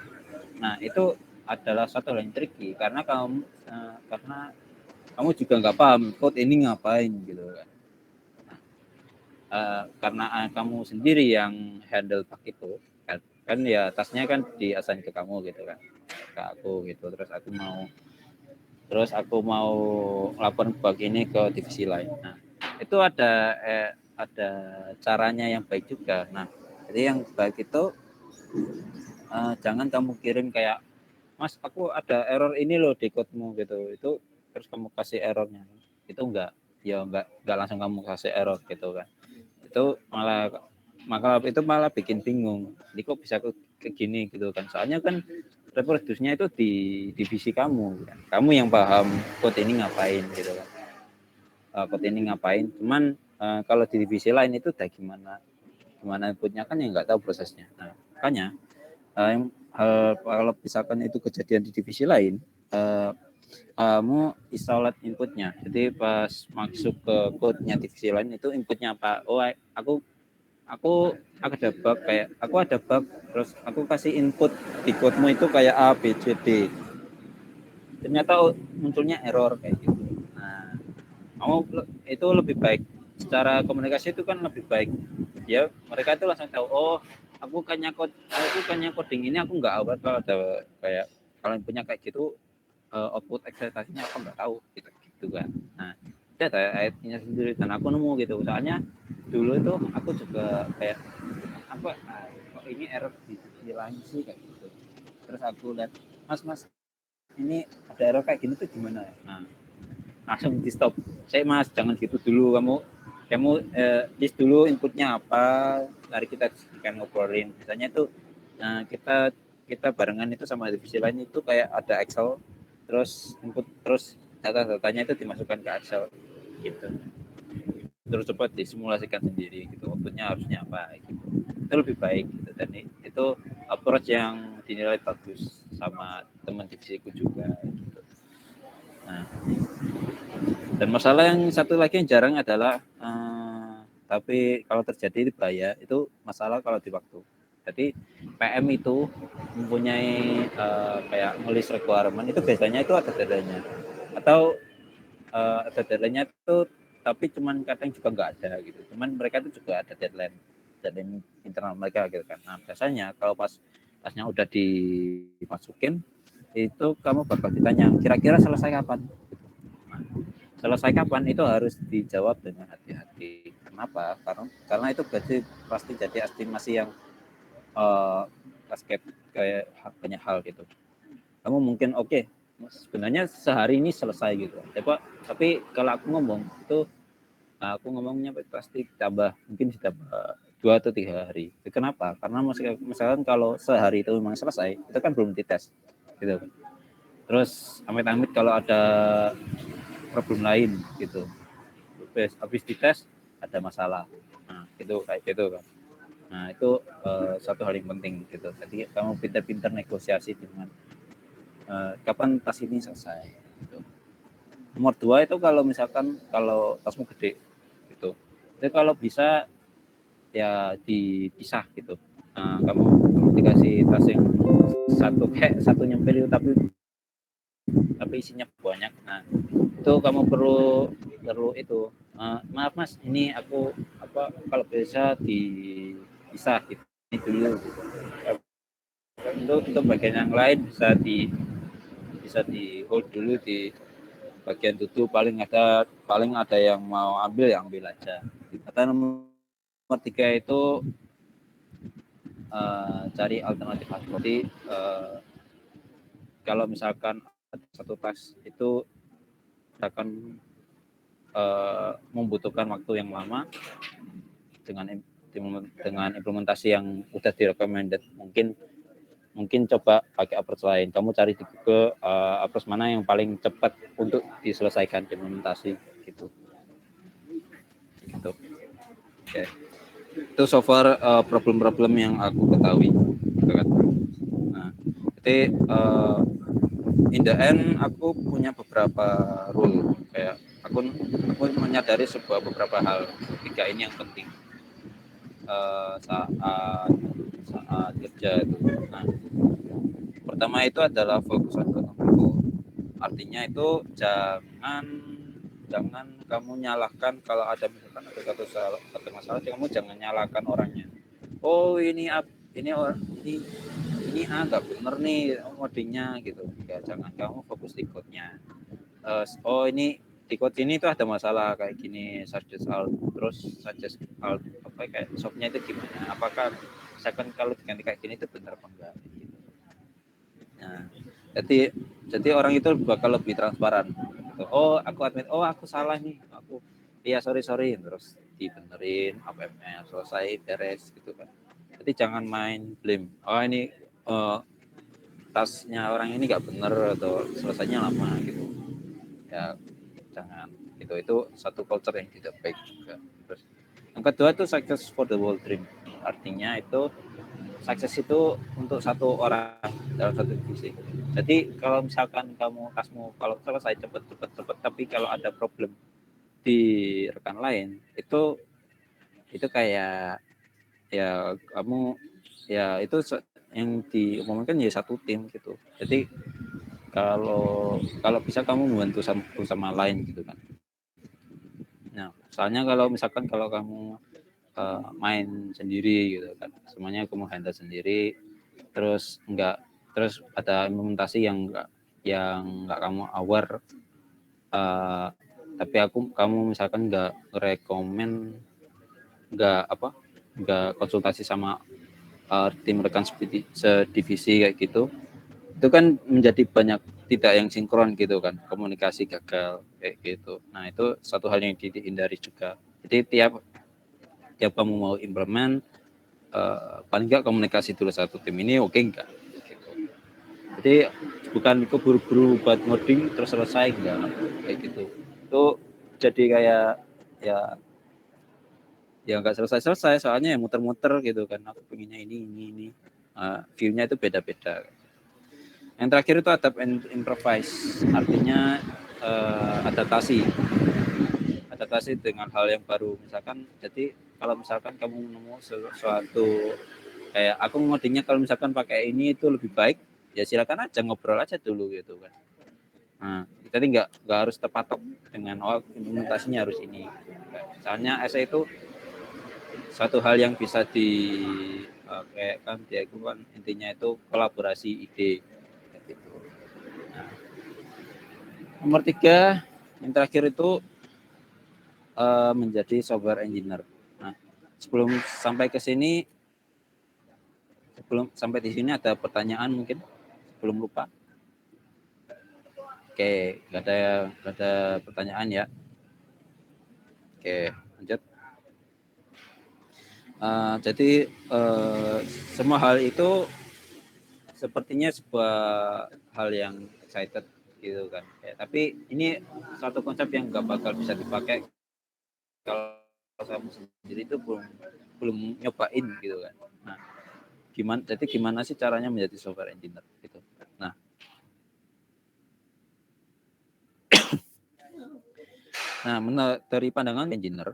Nah, itu adalah satu hal yang tricky karena kamu juga nggak paham code ini ngapain gitu kan. Karena kamu sendiri yang handle bug itu kan ya tasnya kan di-assign ke kamu gitu kan, ke aku gitu. Terus aku mau laporan bug ini ke divisi lain. Nah, itu ada caranya yang baik juga. Nah, jadi yang baik itu jangan kamu kirim kayak, Mas, aku ada error ini loh di codemu gitu. Itu terus kamu kasih errornya. Itu enggak langsung kamu kasih error gitu kan. Itu malah bikin bingung. Jadi kok bisa ke gini gitu kan. Soalnya kan reproduce-nya itu di divisi kamu kan. Kamu yang paham code ini ngapain gitu kan. Code ini ngapain. Cuman kalau di divisi lain itu udah gimana inputnya kan yang nggak tahu prosesnya. Nah, makanya kalau misalkan itu kejadian di divisi lain, kamu isolate inputnya. Jadi pas masuk ke code-nya divisi lain itu inputnya apa? Oh, aku ada bug terus aku kasih input di codemu itu kayak A B C D. Ternyata munculnya error kayak gitu. Nah, kamu itu lebih baik secara komunikasi itu kan lebih baik. Ya, mereka itu langsung tahu, oh, aku kan coding ini aku nggak aware kalau ada kayak kalau punya kayak gitu output ekspektasinya aku nggak tahu gitu kan. Nah, itu ada ayatnya sendiri dan aku nemu gitu. Soalnya dulu itu aku juga kayak apa kok ini error di sisi lain sih kayak gitu. Terus aku lihat, Mas ini ada error kayak gini tuh gimana ya? Nah, langsung di stop. Saya Mas jangan gitu dulu, kamu list dulu inputnya apa, mari kita diskusikan ngobrolin. Misalnya itu kita barengan itu sama divisi lain itu kayak ada Excel, terus input terus data-datanya itu dimasukkan ke Excel gitu. Terus coba disimulasikan sendiri gitu, outputnya harusnya apa gitu. Itu lebih baik gitu. Dan itu approach yang dinilai bagus sama teman divisiku juga gitu. Nah, dan masalah yang satu lagi yang jarang adalah tapi kalau terjadi di bahaya itu masalah kalau di waktu. Jadi PM itu mempunyai kayak nulis requirement itu biasanya itu ada deadline-nya atau ada deadline-nya itu tapi cuman kadang juga nggak ada gitu. Cuman mereka itu juga ada deadline internal mereka gitu kan. Nah, biasanya kalau pasnya udah dimasukin itu kamu bakal ditanya kira-kira selesai kapan. Nah, selesai kapan itu harus dijawab dengan hati-hati. Kenapa? Karena itu pasti jadi estimasi yang basket kayak banyak hal gitu. Kamu mungkin oke, sebenarnya sehari ini selesai gitu. Tapi kalau aku ngomong itu aku ngomongnya pasti mungkin ditambah 2 atau 3 hari. Kenapa? Karena misalkan kalau sehari itu memang selesai, itu kan belum dites gitu. Terus amit-amit kalau ada problem lain gitu. Habis dites ada masalah. Nah, itu kayak gitu kan. Nah, itu satu hal yang penting gitu. Jadi kamu pintar-pintar negosiasi dengan kapan tas ini selesai gitu. Nomor 2 itu kalau misalkan kalau tasmu gede gitu. Jadi kalau bisa ya dipisah gitu. Nah, kamu dikasih tas yang satu nyempil tapi isinya banyak. Nah, itu kamu perlu itu maaf Mas, ini aku kalau bisa dipisah gitu ini dulu gitu. Untuk bagian yang lain bisa di hold dulu di bagian tutup, paling ada yang mau ambil ya ambil aja. Kata nomor 3 itu cari alternatif. Jadi kalau misalkan satu tas itu akan membutuhkan waktu yang lama dengan implementasi yang udah direkomended mungkin mungkin coba pakai approach lain. Kamu cari di Google approach mana yang paling cepat untuk diselesaikan implementasi gitu. Oke. Itu so far problem-problem yang aku ketahui. Gitu kan. Nah, jadi in the end aku punya beberapa rule, kayak aku menyadari beberapa hal. 3 ini yang penting saat kerja itu. Nah, pertama itu adalah fokus on goal. Artinya itu jangan kamu nyalahkan kalau ada misalkan ada satu masalah, kamu jangan nyalahkan orangnya. Oh ini nggak bener nih codingnya gitu. Ya jangan, kamu fokus di code-nya. Oh ini di code ini itu ada masalah kayak gini, suggest alt apa kayak shopnya itu gimana? Apakah misalkan kalau diganti kayak gini itu benar apa enggak? Gitu. Nah, jadi orang itu bakal lebih transparan. Gitu. Oh aku admit, oh aku salah nih, sorry terus dibenerin, apa-apa selesai beres gitu kan. Jadi jangan main blame. Oh ini tasnya orang ini nggak bener atau selesainya lama gitu. Ya jangan. Itu satu culture yang tidak baik juga. Terus yang kedua itu success for the whole team. Artinya itu sukses itu untuk satu orang dalam satu divisi. Jadi kalau misalkan tasmu kalau selesai cepet, tapi kalau ada problem di rekan lain itu kayak ya kamu ya itu yang diumumkan ya satu tim gitu. Jadi kalau bisa kamu membantu sama lain gitu kan. Nah, soalnya kalau misalkan kamu main sendiri gitu kan, semuanya kamu handle sendiri, terus ada implementasi yang enggak kamu aware, tapi kamu misalkan enggak rekomen, enggak konsultasi sama tim rekan sedivisi kayak gitu, itu kan menjadi banyak tidak yang sinkron gitu kan, komunikasi gagal kayak gitu. Nah itu satu hal yang dihindari juga. Jadi tiap kamu mau implement, paling nggak komunikasi dulu satu tim ini oke enggak gitu. Jadi bukan keburu-buru buat ngoding terus selesai enggak kayak gitu. Itu jadi kayak ya nggak selesai soalnya ya muter-muter gitu kan. Aku pengennya ini. View-nya itu beda-beda. Yang terakhir itu adapt and improvise, artinya adaptasi dengan hal yang baru. Misalkan, jadi kalau misalkan kamu nemu sesuatu kayak aku ngodingnya kalau misalkan pakai ini itu lebih baik, ya silakan aja ngobrol aja dulu gitu kan. Nah, jadi nggak harus terpatok dengan implementasinya harus ini. Misalnya essay itu satu hal yang bisa kayak kan dia itu kan intinya itu kolaborasi ide. Gitu. Nah, nomor 3 yang terakhir itu menjadi software engineer. Nah, sebelum sampai di sini ada pertanyaan mungkin sebelum lupa. Oke, nggak ada pertanyaan ya. Oke, lanjut. Jadi semua hal itu sepertinya sebuah hal yang excited gitu kan. Tapi ini satu konsep yang nggak bakal bisa dipakai kalau kamu sendiri itu belum nyobain gitu kan. Nah, gimana sih caranya menjadi software engineer gitu. Nah, dari pandangan engineer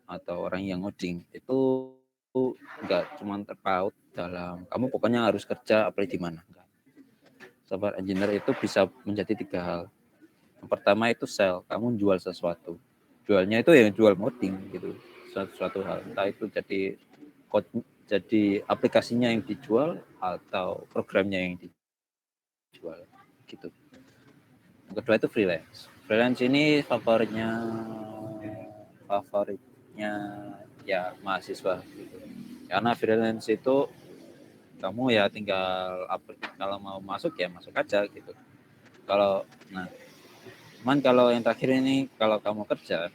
atau orang yang ngoding itu nggak cuma terpaut dalam kamu pokoknya harus kerja apply di mana. Software engineer itu bisa menjadi 3 hal. Yang pertama itu sell, kamu jual sesuatu. Jualnya itu yang jual coding gitu, suatu hal. Entah itu jadi aplikasinya yang dijual atau programnya yang dijual gitu. Yang kedua itu freelance. Freelance ini favoritnya ya mahasiswa gitu. Karena freelance itu kamu ya tinggal kalau mau masuk ya masuk aja gitu. Cuman kalau yang terakhir ini kalau kamu kerja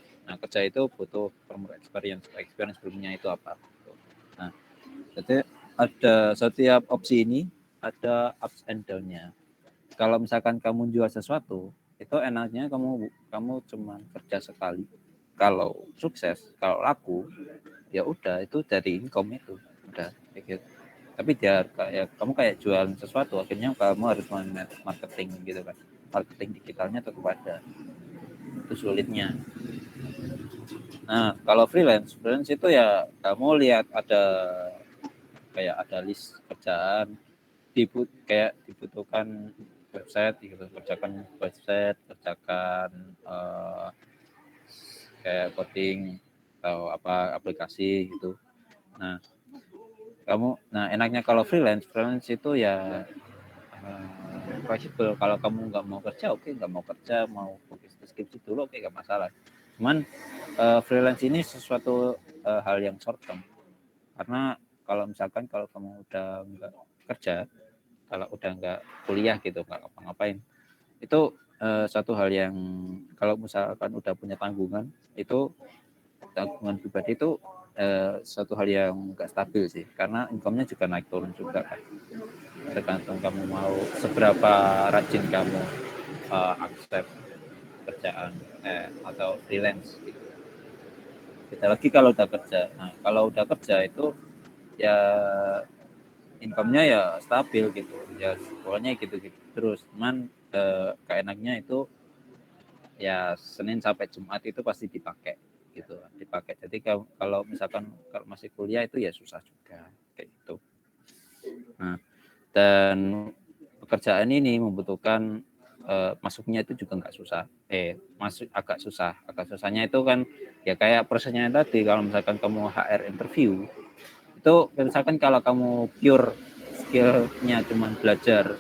itu butuh experience sebelumnya itu apa. Nah, jadi ada setiap opsi ini ada ups and down-nya. Kalau misalkan kamu jual sesuatu, itu enaknya kamu cuma kerja sekali. Kalau sukses, kalau laku, ya udah itu dari income itu, udah kayak gitu. Tapi kamu kayak jual sesuatu, akhirnya kamu harus marketing gitu kan. Marketing digitalnya tetap ada. Itu sulitnya. Nah, kalau freelance itu ya kamu lihat ada list kerjaan, kayak dibutuhkan website gitu, kerjakan kayak coding atau apa aplikasi gitu. Nah, enaknya kalau freelance itu ya fleksibel. Kalau kamu nggak mau kerja, oke, nggak mau kerja, mau fokus skripsi dulu, oke, nggak masalah. Cuman freelance ini sesuatu hal yang short term, karena kalau misalkan kalau kamu udah nggak kerja, kalau udah nggak kuliah gitu, nggak ngapa-ngapain, itu satu hal yang kalau misalkan udah punya tanggungan pribadi itu satu hal yang nggak stabil sih, karena income-nya juga naik turun juga kan, tergantung kamu mau seberapa rajin kamu accept kerjaan atau freelance gitu. Beda lagi kalau udah kerja. Nah, kalau udah kerja itu ya income-nya ya stabil gitu, ya pokoknya gitu-gitu terus. Cuman keenaknya itu ya Senin sampai Jumat itu pasti dipakai gitu, dipakai. Jadi kalau misalkan kalau masih kuliah itu ya susah juga kayak gitu. Nah, dan pekerjaan ini membutuhkan masuknya itu juga nggak susah, masuk agak susahnya itu kan ya kayak prosesnya tadi. Kalau misalkan kamu HR interview itu, misalkan kalau kamu pure skillnya cuma belajar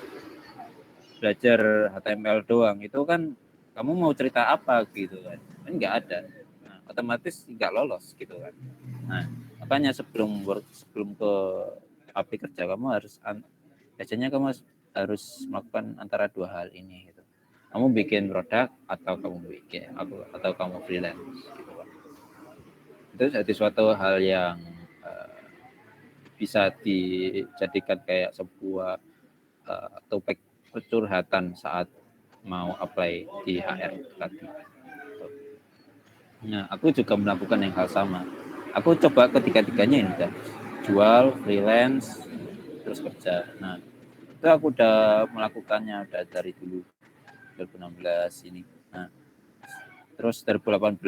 HTML doang, itu kan kamu mau cerita apa gitu kan nggak ada. Nah, otomatis nggak lolos gitu kan. Nah, makanya sebelum ke aplik kerja kamu biasanya kamu harus melakukan antara dua hal ini gitu. Kamu bikin produk atau kamu freelance gitu kan. Itu jadi suatu hal yang bisa dijadikan kayak sebuah topik curhatan saat mau apply di HR tadi. Nah, aku juga melakukan yang hal sama. Aku coba ketiga-tiganya ini kan, jual, freelance, terus kerja. Nah, itu aku udah melakukannya udah dari dulu 2016 ini. Nah, terus 2018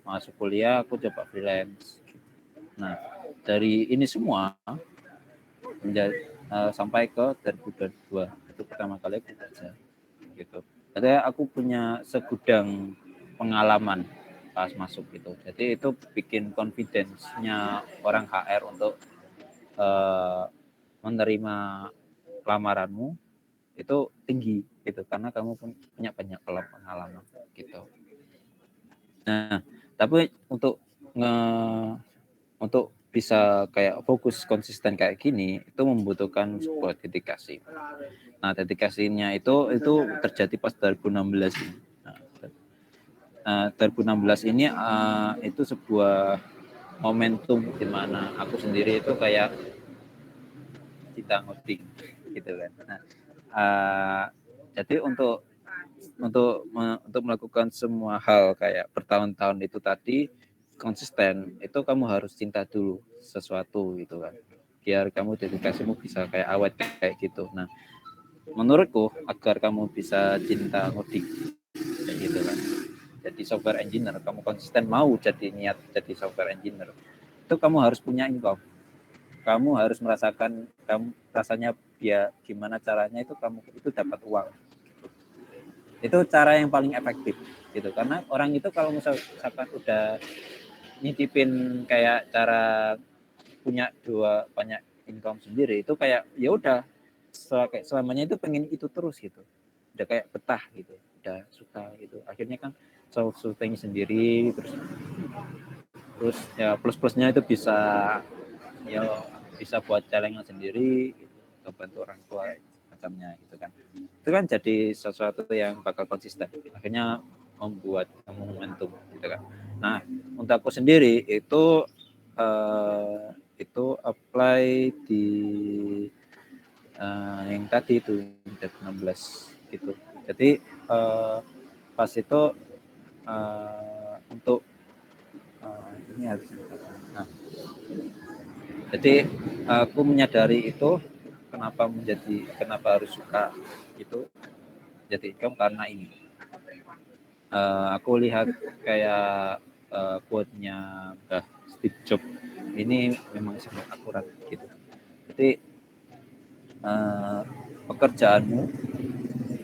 masuk kuliah aku coba freelance. Nah, dari ini semua sampai ke 2022 itu pertama kali aku kerja gitu. Jadi aku punya segudang pengalaman pas masuk gitu. Jadi itu bikin confidence-nya orang HR untuk menerima lamaranmu itu tinggi gitu, karena kamu punya banyak pengalaman gitu. Nah, tapi untuk bisa kayak fokus konsisten kayak gini itu membutuhkan sebuah dedikasi. Nah, dedikasinya itu terjadi pas 2016 ini. Nah, 2016 ini itu sebuah momentum di mana aku sendiri itu kayak cita ngoding gitu kan. Nah, jadi untuk melakukan semua hal kayak bertahun-tahun itu tadi konsisten, itu kamu harus cinta dulu sesuatu gitu kan, biar kamu dedikasimu bisa kayak awet kayak gitu. Nah, menurutku agar kamu bisa cinta ngoding kayak gitu kan, jadi software engineer, kamu konsisten mau niat jadi software engineer, itu kamu harus punya income. Kamu harus merasakan rasanya ya gimana caranya itu kamu itu dapat uang. Itu cara yang paling efektif gitu, karena orang itu kalau misalkan udah nyicipin kayak cara punya banyak income sendiri, itu kayak ya udah selamanya itu pengen itu terus gitu, udah kayak betah gitu, udah suka gitu, akhirnya kan self-sustaining sendiri, terus ya plus-plusnya itu bisa buat celengan sendiri gitu, atau bantu orang tua macamnya gitu kan. Itu kan jadi sesuatu yang bakal konsisten, akhirnya membuat momentum gitu kan. Nah, untuk aku sendiri itu apply di yang tadi itu 16 gitu. Jadi pas itu untuk ini harus nah, jadi aku menyadari itu kenapa harus suka itu jadi income karena ini. Aku lihat kayak quote-nya Steve Jobs ini memang sangat akurat gitu. Jadi pekerjaanmu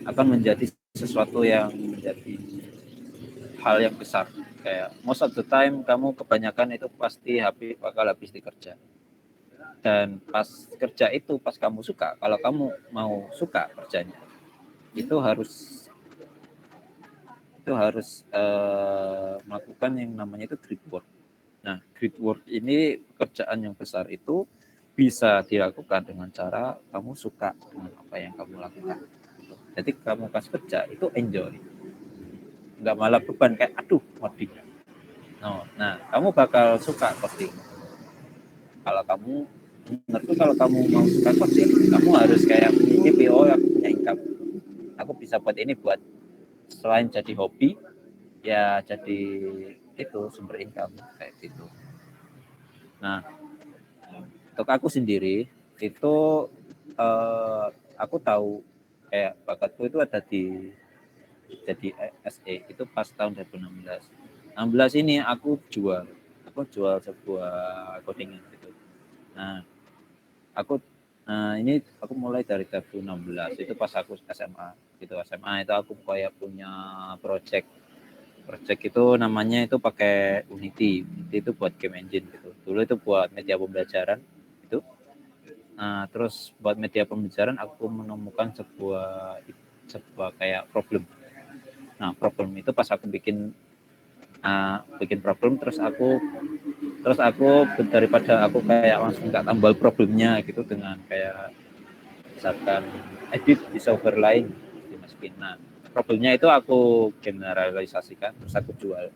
akan menjadi sesuatu yang menjadi hal yang besar. Kayak most of the time kamu kebanyakan itu pasti bakal habis di kerja. Dan pas kerja itu pas kamu suka, kalau kamu mau suka kerjanya, itu harus melakukan yang namanya itu grit work. Nah, grit work ini pekerjaan yang besar itu bisa dilakukan dengan cara kamu suka dengan apa yang kamu lakukan. Jadi kamu pas kerja itu enjoy, nggak malah beban kayak aduh coding. Nah, kamu bakal suka coding. Menurutku kalau kamu mau suka coding, kamu harus kayak menyicipi aku punya income. Aku bisa buat ini buat selain jadi hobi, ya jadi itu sumber income kayak gitu. Nah, untuk aku sendiri itu aku tahu kayak bakatku itu ada di jadi SE itu pas tahun 2016. 16 ini aku jual sebuah codingan gitu. Nah, aku mulai dari 2016 itu pas aku SMA gitu. SMA itu aku kayak punya project itu namanya itu pakai Unity itu buat game engine gitu. Dulu itu buat media pembelajaran itu. Nah, terus buat media pembelajaran aku menemukan sebuah kayak problem. Nah, problem itu pas aku bikin problem terus aku daripada aku kayak langsung nggak tambal problemnya gitu dengan kayak misalkan edit di software lain dimasukin. Nah, problemnya itu aku generalisasikan terus aku jual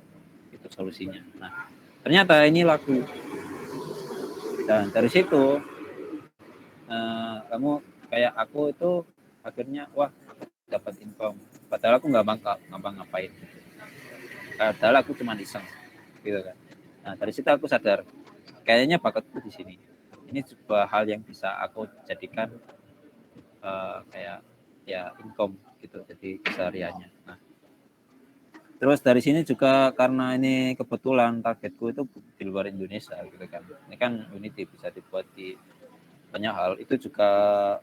itu solusinya. Nah, ternyata ini laku dan dari situ kamu kayak aku itu akhirnya wah dapat income padahal aku nggak ngapain padahal aku cuma iseng gitu kan. Nah, dari situ aku sadar kayaknya bakatku di sini. Ini sebuah hal yang bisa aku jadikan kayak ya income gitu, jadi kesehariannya. Nah, terus dari sini juga karena ini kebetulan targetku itu di luar Indonesia gitu kan. Ini kan Unity bisa dibuat di banyak hal, itu juga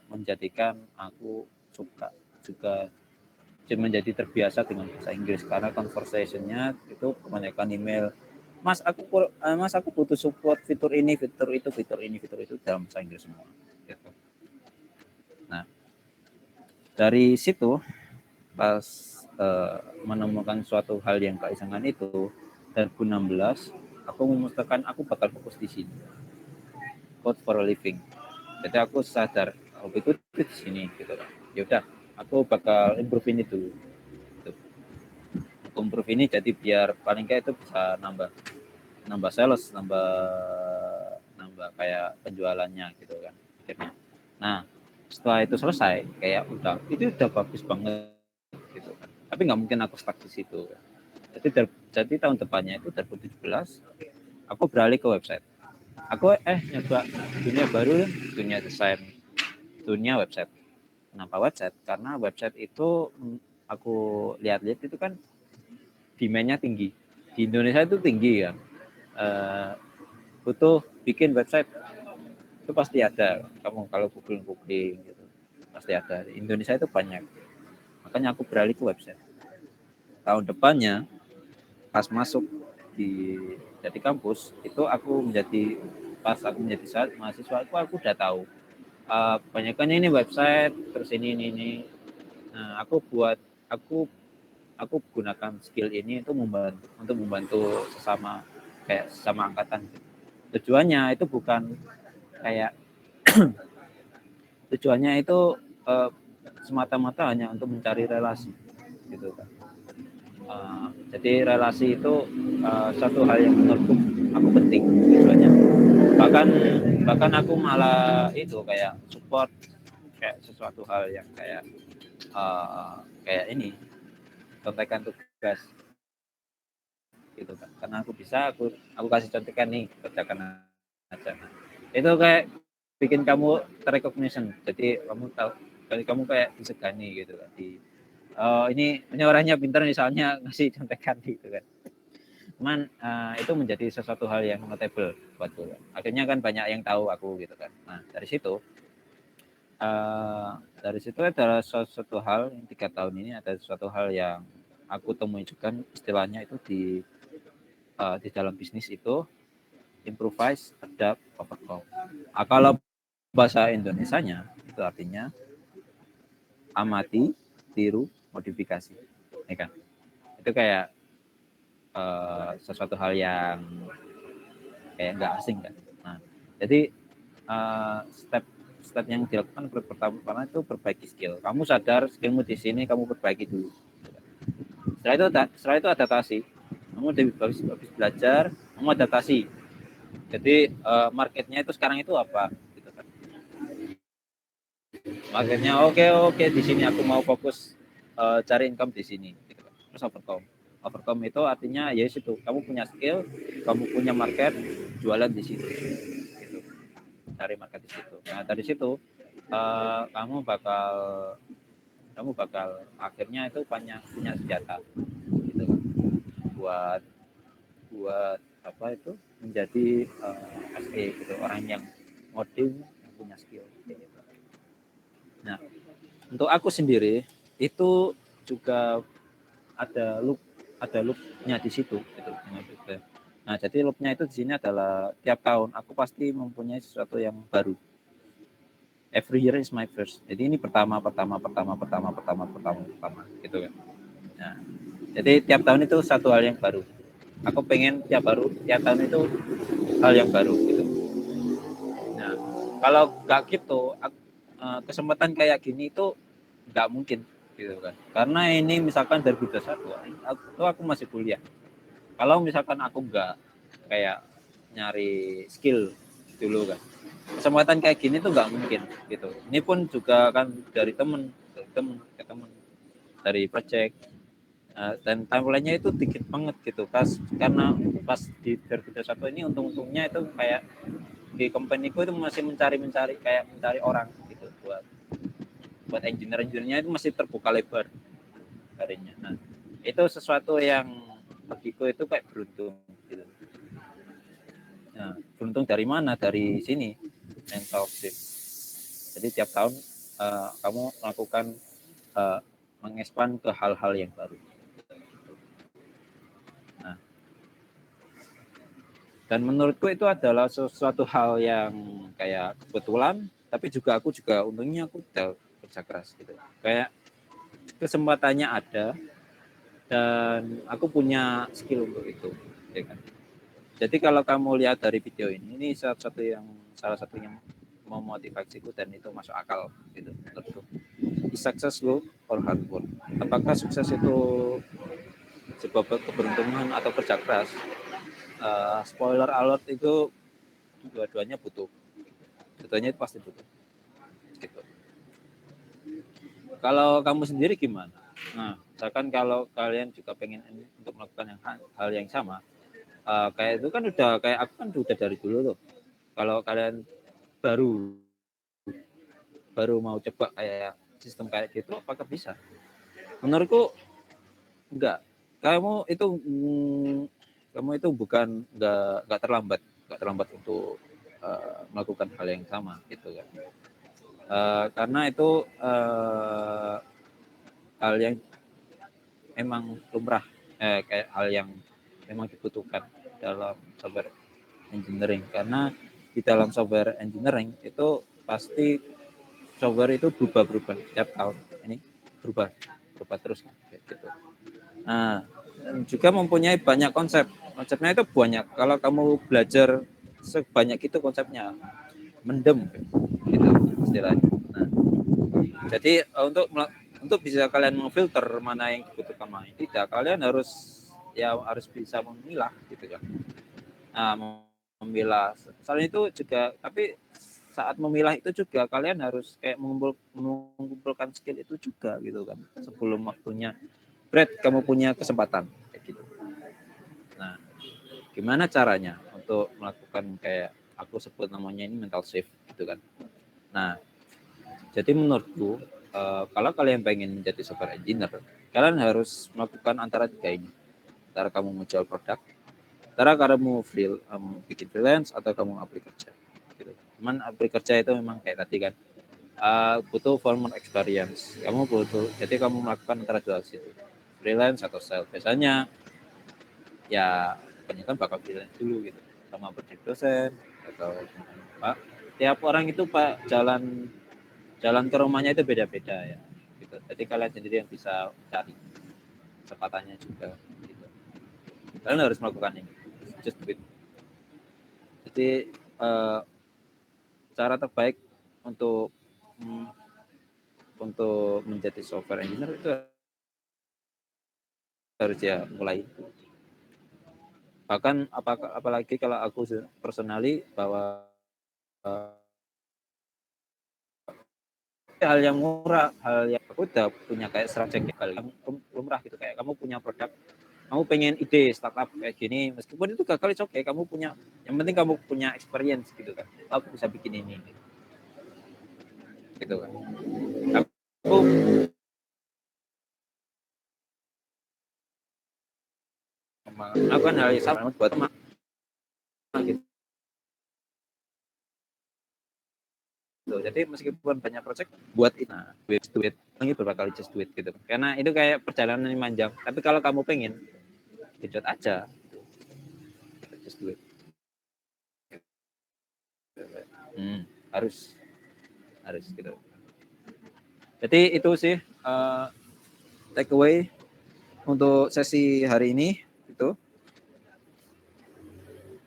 menjadikan aku suka juga menjadi terbiasa dengan bahasa Inggris karena conversation-nya itu kebanyakan email. Mas aku butuh support fitur ini, fitur itu dalam bahasa Inggris semua. Gitu. Nah, dari situ pas menemukan suatu hal yang keisengan itu 2016 aku memutuskan aku bakal fokus di sini. Code for a living. Jadi aku sadar hobiku itu di sini gitu. Ya udah, aku bakal improve ini dulu. Improve ini jadi biar paling kayak itu bisa nambah sales, nambah kayak penjualannya gitu kan akhirnya. Nah, setelah itu selesai kayak itu udah bagus banget gitu kan. Tapi nggak mungkin aku stuck di situ. Jadi tahun depannya itu 2017 aku beralih ke website. Aku nyoba dunia baru, dunia desain, dunia website. Kenapa website? Karena website itu aku lihat-lihat itu kan demand-nya tinggi. Di Indonesia itu tinggi kan. Butuh bikin website itu pasti ada. Kamu kalau googling gitu pasti ada. Di Indonesia itu banyak. Makanya aku beralih ke website. Tahun depannya pas masuk jadi kampus itu pas aku menjadi mahasiswa aku udah tahu kebanyakannya ini website terus ini. Nah, aku gunakan skill ini untuk membantu sesama angkatan. Tujuannya itu bukan kayak tujuannya itu semata-mata hanya untuk mencari relasi gitu kan. Jadi relasi itu satu hal yang menurutku aku penting tujuannya. Bahkan aku malah itu kayak support kayak sesuatu hal yang kayak ini contekan tugas gitu kan. Karena aku bisa, aku kasih contekan nih, kerjakan aja. Itu kayak bikin kamu terrecognition. Jadi kamu tahu, kamu kayak disegani gitu kan. Ini orangnya pintar misalnya ngasih contekan gitu kan. Cuman itu menjadi sesuatu hal yang notable buatku. Akhirnya kan banyak yang tahu aku gitu kan. Nah dari situ adalah suatu hal yang 3 tahun ini ada suatu hal yang aku temui juga, istilahnya itu di dalam bisnis itu improvise, adapt, overcome. Kalau bahasa Indonesianya itu artinya amati, tiru, modifikasi, ya kan? Itu kayak sesuatu hal yang kayak nggak asing kan. Nah, jadi step yang dilakukan pertama itu perbaiki skill. Kamu sadar skillmu di sini, kamu perbaiki dulu. Setelah itu adaptasi. Kamu habis belajar, kamu adaptasi. Jadi marketnya itu sekarang itu apa? Gitu kan. Marketnya oke di sini aku mau fokus cari income di sini. Gitu kan. Terus overcome itu artinya ya situ, kamu punya skill, kamu punya market, jualan di situ. Gitu. Cari market di situ. Nah dari situ kamu bakal akhirnya itu punya senjata gitu buat apa itu menjadi SE gitu, orang yang ngoding yang punya skill gitu. Nah untuk aku sendiri itu juga ada loopnya di situ gitu. Nah jadi loopnya itu di sini adalah tiap tahun aku pasti mempunyai sesuatu yang baru. Every year is my first. Jadi ini pertama gitu kan. Nah, jadi tiap tahun itu satu hal yang baru. Aku pengen tiap tahun itu hal yang baru gitu. Nah, kalau nggak gitu, kesempatan kayak gini itu nggak mungkin gitu kan. Karena ini misalkan dari 2021, aku masih kuliah. Kalau misalkan aku nggak kayak nyari skill dulu kan, kesempatan kayak gini tuh nggak mungkin gitu. Ini pun juga kan dari temen ke temen, dari project, dan timeline-nya itu dikit banget gitu. Karena pas di 2021 ini untung-untungnya itu kayak di company-ku itu masih mencari orang gitu buat engineer-nya itu masih terbuka lebar karirnya. Nah, itu sesuatu yang bagiku itu kayak beruntung gitu. Nah, beruntung dari mana? Dari sini, mentorship. Jadi tiap tahun kamu melakukan mengekspan ke hal-hal yang baru. Nah, dan menurutku itu adalah sesuatu hal yang kayak kebetulan, tapi juga untungnya aku udah kerja keras gitu. Kayak kesempatannya ada dan aku punya skill untuk itu, ya kan? Jadi kalau kamu lihat dari video ini salah satu yang memotivasiku dan itu masuk akal gitu. Is success good or hard work? Apakah sukses itu sebuah keberuntungan atau kerja keras? Spoiler alert itu dua-duanya butuh. Dua-duanya itu pasti butuh. Gitu. Kalau kamu sendiri gimana? Nah, misalkan kalau kalian juga pengen untuk melakukan hal yang sama, kayak itu kan kayak aku kan udah dari dulu tuh. Kalau kalian baru mau coba kayak sistem kayak gitu, apakah bisa? Menurutku enggak. Kamu itu bukan enggak terlambat untuk melakukan hal yang sama gitu kan. Karena itu hal yang memang lumrah, kayak hal yang memang dibutuhkan dalam software engineering. Karena di dalam software engineering itu pasti software itu berubah tiap tahun. Ini berubah terus gitu. Nah, juga mempunyai banyak konsep. Konsepnya itu banyak. Kalau kamu belajar sebanyak itu konsepnya, mendem gitu istilahnya. Nah, jadi untuk bisa kalian memfilter mana yang dibutuhkan, mana yang tidak, kalian harus bisa memilah gitu kan. Nah, memilah. Selain itu juga, tapi saat memilah itu juga kalian harus kayak mengumpulkan skill itu juga gitu kan sebelum waktunya kamu punya kesempatan kayak gitu. Nah, gimana caranya untuk melakukan kayak aku sebut namanya ini mental shift gitu kan. Nah, jadi menurutku kalau kalian pengen menjadi software engineer, kalian harus melakukan antara tiga ini. Antara kamu menjual produk, antara kamu bikin freelance, atau kamu apply kerja. Gitu. Cuman apply kerja itu memang kayak tadi kan, butuh formal experience. Kamu butuh, jadi kamu melakukan antara dua situ, freelance atau self. Biasanya ya kebanyakan bakal freelance dulu gitu, sama project dosen atau Pak. Tiap orang itu Pak jalan ke rumahnya itu beda-beda ya. Gitu. Jadi kalian sendiri yang bisa cari kesempatannya juga. Gitu. Kalian harus melakukan ini, just do it. Jadi cara terbaik untuk menjadi software engineer itu harus ya mulai. Bahkan apalagi kalau aku personally bahwa hal yang murah, hal yang aku udah punya kayak strategi yang lumrah gitu, kayak kamu punya produk, kamu pengen ide startup kayak gini, meskipun itu gagal oke, kamu punya, yang penting kamu punya experience gitu kan, aku bisa bikin ini gitu kan. Aku melakukan hal yang sama buat teman gitu. Jadi meskipun banyak project, buat itu, nah, duit, ini beberapa kali just duit gitu. Karena itu kayak perjalanan yang panjang. Tapi kalau kamu pengen, hidot aja, just duit. Harus gitu. Jadi itu sih take away untuk sesi hari ini itu.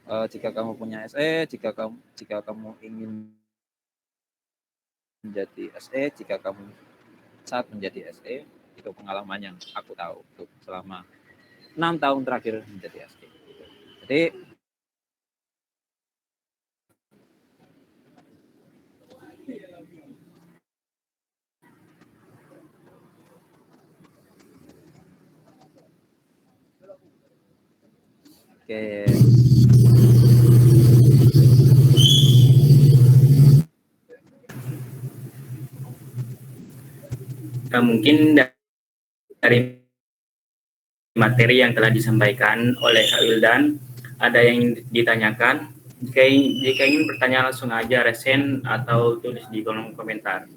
Jika kamu punya SE, jika kamu ingin menjadi SE, jika kamu saat menjadi SE, itu pengalaman yang aku tahu untuk selama 6 tahun terakhir menjadi SE. Jadi oke. Mungkin dari materi yang telah disampaikan oleh Kak Wildan, ada yang ditanyakan? Jika ingin bertanya langsung aja resen atau tulis di kolom komentar.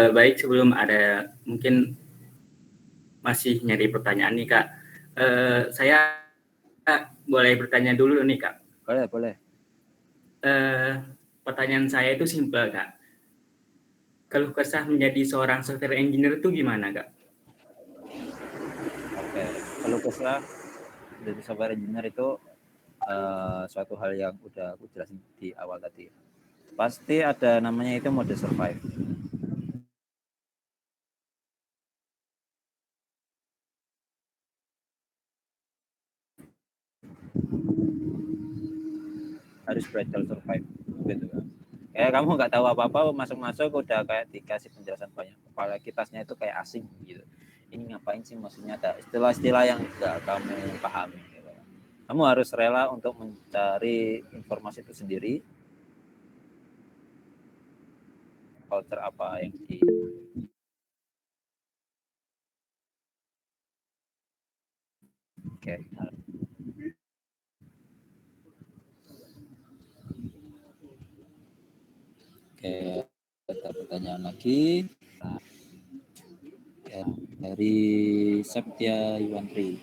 Baik, sebelum ada mungkin masih nyari pertanyaan nih Kak. Saya boleh bertanya dulu nih Kak. Boleh. Pertanyaan saya itu simpel Kak. Keluh kesah menjadi seorang software engineer itu gimana Kak? Oke, keluh kesah menjadi software engineer itu suatu hal yang udah aku jelasin di awal tadi. Pasti ada namanya itu mode survive. Harus belajar survive gitu kan. Kayak kamu nggak tahu apa-apa, masuk udah kayak dikasih penjelasan banyak, apalagi tasnya itu kayak asing gitu. Ini ngapain sih, maksudnya ada istilah-istilah yang nggak kamu pahami gitu. Kamu harus rela untuk mencari informasi itu sendiri, culture apa yang di Oke, ada pertanyaan lagi dari Septia Yuwantri.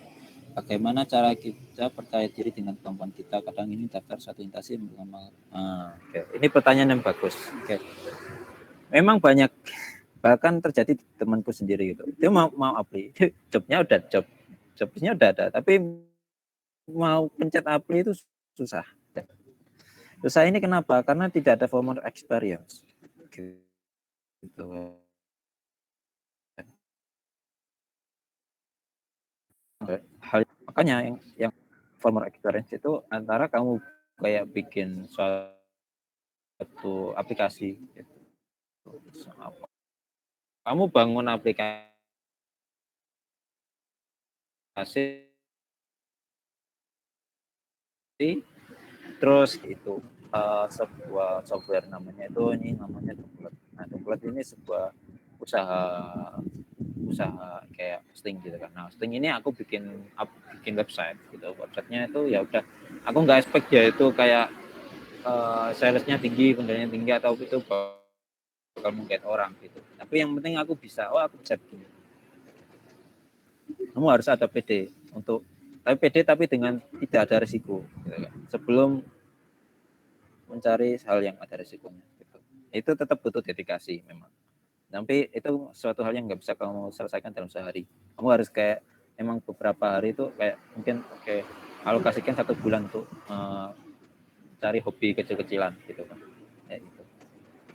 Bagaimana cara kita percaya diri dengan kemampuan kita? Kadang ini daftar satu intasi Ini pertanyaan yang bagus. Memang banyak, bahkan terjadi di temanku sendiri gitu. Dia mau apply, jobnya udah ada, tapi mau pencet apply itu susah. Susah ini kenapa? Karena tidak ada formal experience. Gitu. Makanya yang formal experience itu antara kamu kayak bikin suatu aplikasi gitu. Kamu bangun aplikasi terus itu sebuah software namanya Doublet. Nah, Doublet ini sebuah usaha kayak hosting gitu kan. Nah, hosting ini aku bikin website gitu. Websitenya itu ya udah, aku nggak expect ya itu kayak salesnya tinggi, pendananya tinggi atau itu bakal mengget orang gitu. Tapi yang penting aku bisa bikin. Kamu harus ada PD tapi dengan tidak ada risiko gitu kan. Sebelum mencari hal yang ada risikonya gitu. Itu tetap butuh dedikasi memang. Tapi itu suatu hal yang nggak bisa kamu selesaikan dalam sehari. Kamu harus kayak emang beberapa hari itu kayak mungkin alokasikan 1 bulan untuk cari hobi kecil-kecilan gitu kan. Kayak gitu.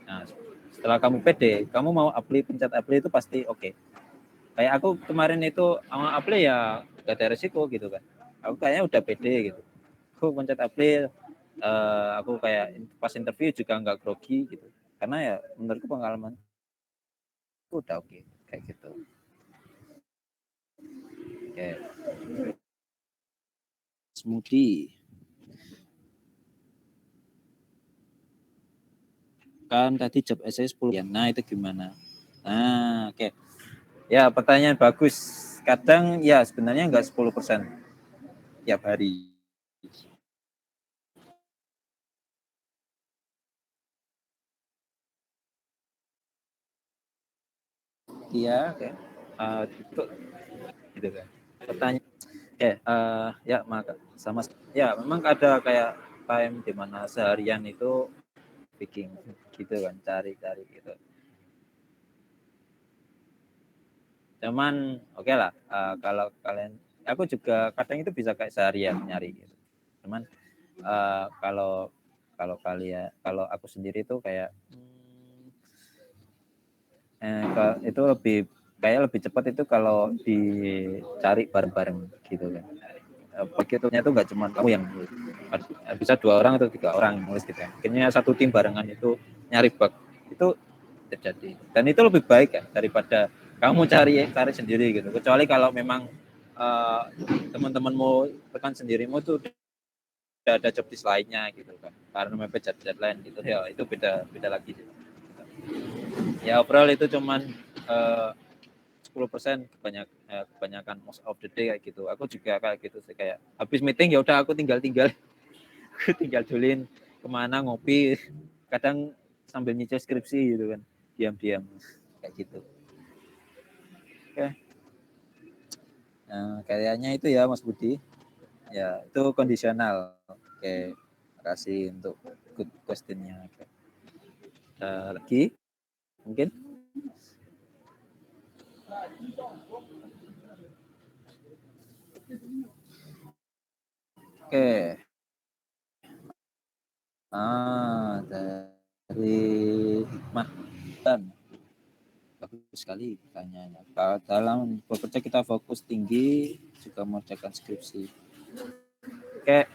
Nah, setelah kamu pede, kamu mau pencet apply itu pasti oke. Kayak aku kemarin itu apply ya gak ada resiko gitu kan. Aku kayaknya udah pede gitu. Aku pencet apply, aku kayak pas interview juga nggak grogi gitu. Karena ya menurutku pengalaman itu udah oke kayak gitu. Oke. Smoothie. Kan tadi job essay 10 ya. Nah, itu gimana? Nah, oke. Ya, pertanyaan bagus. Kadang ya sebenarnya enggak 10% tiap hari. Iya, oke. Itu gitu kan. Pertanyaan ya maka sama ya memang ada kayak time di mana seharian itu bikin gitu kan, cari gitu. Cuman oke lah, kalau kalian, aku juga kadang itu bisa kayak seharian nyari gitu. Cuman kalau aku sendiri tuh kayak itu lebih cepat itu kalau dicari bareng-bareng gitu kan. Begitunya tuh nggak cuma kamu yang nulis, bisa 2 orang atau 3 orang yang nulis gitu kan. Akhirnya satu tim barengan itu nyari bug itu terjadi, dan itu lebih baik kan daripada kamu cari sendiri gitu. Kecuali kalau memang teman-temanmu rekan sendirimu tuh udah ada job list lainnya gitu kan, karena mepet deadline gitu ya, itu beda lagi gitu. Ya overall itu cuman 10% kebanyakan most of the day kayak gitu. Aku juga kayak gitu sih, kayak habis meeting ya udah aku tinggal julin kemana ngopi, kadang sambil nyicil skripsi gitu kan, diam-diam kayak gitu. Oke. Nah, kayaknya itu ya Mas Budi. Ya, itu kondisional. Oke. Makasih untuk good question-nya. Lagi mungkin. Oke. Dari Hikmah. Bagus sekali pertanyaannya. Dalam bekerja kita fokus tinggi, juga mengerjakan skripsi. Oke,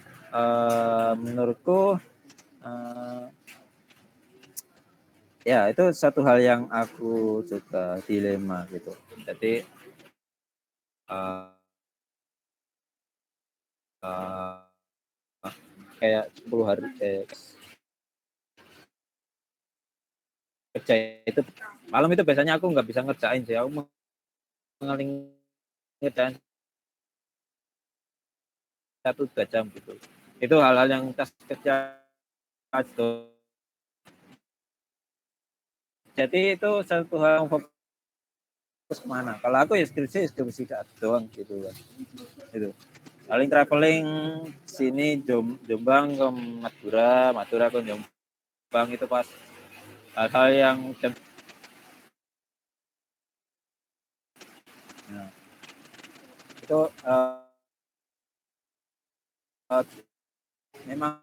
menurutku ya itu satu hal yang aku juga dilema gitu. Jadi kayak 10 hari kerja itu malam itu biasanya aku nggak bisa ngerjain sih, aku ngerjain 1-2 jam gitu. Itu hal-hal yang tas kerja gitu. Jadi itu satu hal yang fokus kemana. Kalau aku ya skripsi doang gitu kan. Itu paling traveling sini Jombang ke Madura ke Jombang, itu pas hal-hal yang nah, itu memang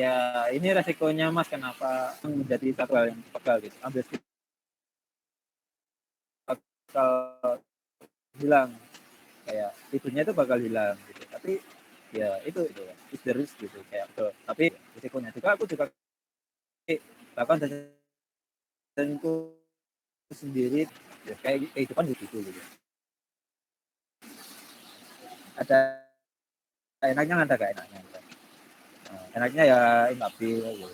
Ya ini resikonya Mas, kenapa menjadi satu hal yang bakal gitu, ambil bakal hilang, kayak tidurnya itu bakal hilang gitu. Tapi ya itu is the risk gitu, kayak tapi risikonya juga aku juga bahkan danku sendiri ya, kayak kehidupan gitu gitu. Ada enaknya, ada gak enaknya. Nah, enaknya ya stabil gitu,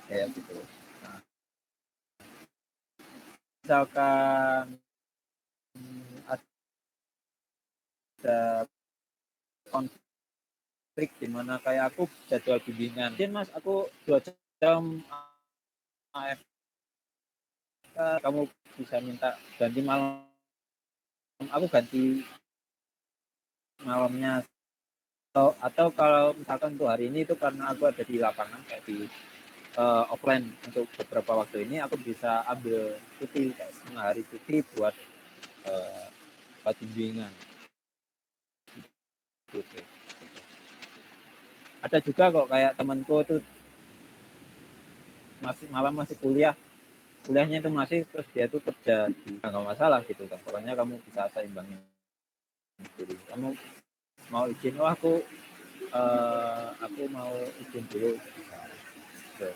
kayak gitu. Nah, misalkan ada konflik di mana kayak aku jadwal bimbingan, mungkin Mas aku 2 jam AFK, kamu bisa minta ganti malam, aku ganti malamnya, atau kalau misalkan tuh hari ini itu karena aku ada di lapangan kayak di offline untuk beberapa waktu ini, aku bisa ambil cuti kayak setengah hari cuti buat bimbingan gitu. Ada juga kok kayak temanku tuh masih kuliahnya itu masih, terus dia tuh kerja di, nggak masalah gitu kan, pokoknya kamu bisa seimbangin diri. Kamu mau izin, oh aku mau izin dulu gitu.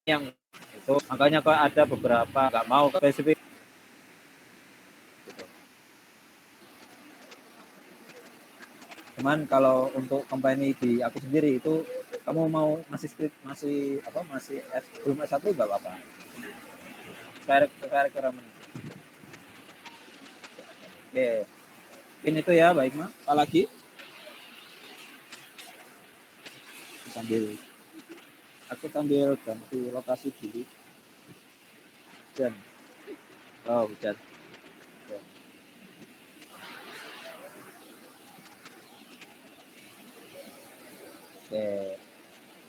Yang itu makanya kok ada beberapa nggak mau spesifik gitu. Cuman kalau untuk company di aku sendiri itu, kamu mau masih belum S1 nggak apa-apa, kayak rekrutmen. Oke, mungkin itu ya, baik Mas. Apa lagi? Aku sambil ganti lokasi dulu. Hujan. Oh, hujan. Oke,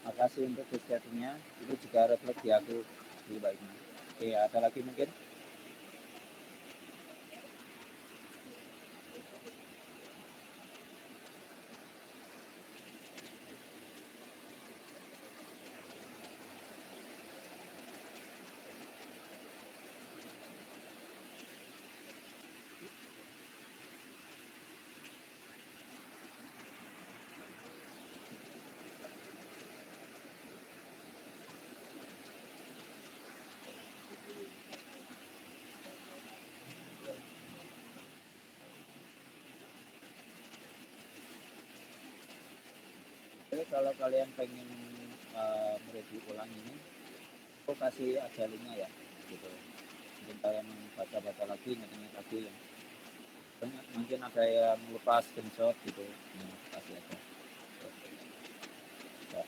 makasih untuk diskusinya. Itu juga refleksi aku lebih baiknya. Oke, ada lagi mungkin? Jadi kalau kalian pengen mereview ulang ini, aku kasih aja linknya ya, gitu. Mungkin kalian baca-baca lagi, ingat-ingat lagi ya. Mungkin ada yang lupa screenshot gitu, kasih aja. Ya.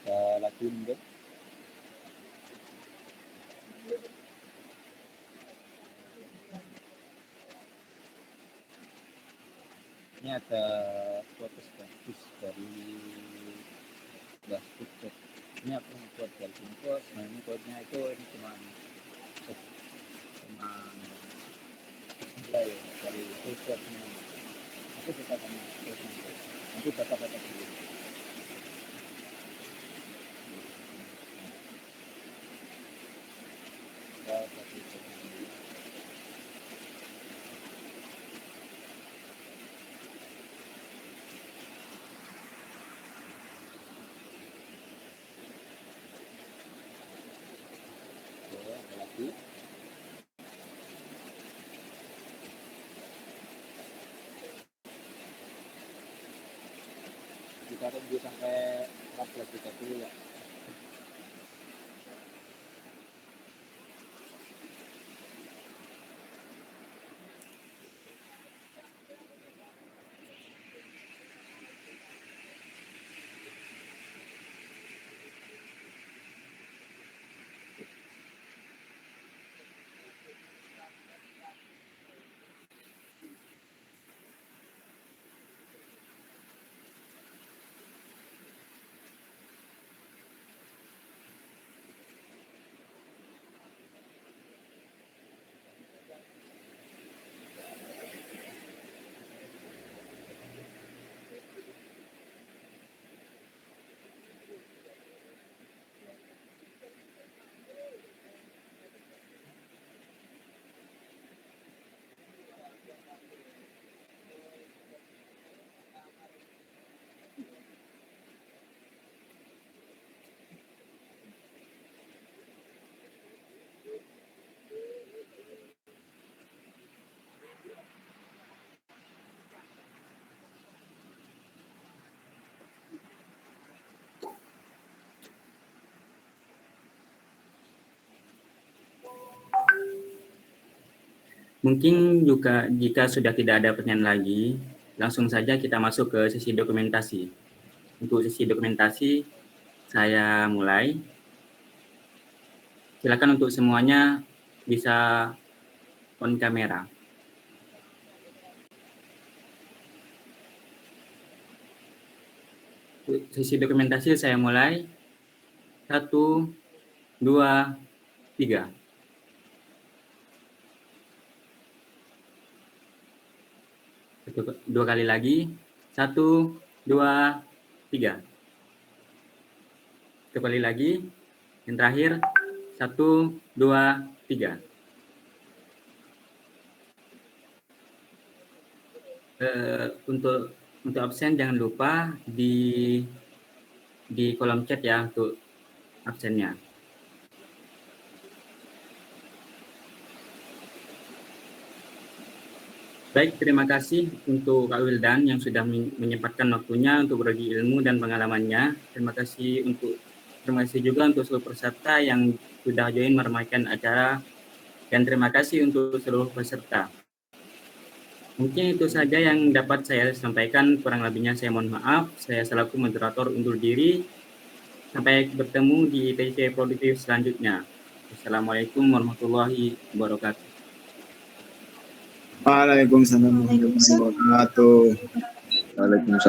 Ada lagi mungkin? Ini ada quotes bagus dari Dashboard. Ini aku membuat dari sini kok, sebenarnya quote-nya itu ini cuma dari quote-nya. Aku suka sama quote-nya. Nanti baca-baca dulu. Kita tunggu sampai 14.30 ya. Mungkin juga jika sudah tidak ada pertanyaan lagi, langsung saja kita masuk ke sesi dokumentasi. Untuk sesi dokumentasi, saya mulai. Silakan untuk semuanya bisa on kamera. Sesi dokumentasi saya mulai. 1, 2, 3. Dua kali lagi. 1, 2, 3. Satu kali lagi. Yang terakhir. 1, 2, 3. Untuk absen jangan lupa di kolom chat ya untuk absennya. Baik, terima kasih untuk Kak Wildan yang sudah menyempatkan waktunya untuk berbagi ilmu dan pengalamannya. Terima kasih juga untuk seluruh peserta yang sudah join meramaikan acara, dan terima kasih untuk seluruh peserta. Mungkin itu saja yang dapat saya sampaikan, kurang lebihnya saya mohon maaf. Saya selaku moderator undur diri. Sampai bertemu di ITC Produktif selanjutnya. Assalamualaikum warahmatullahi wabarakatuh. Waalaikumsalam warahmatullahi wabarakatuh. Waalaikumsalam.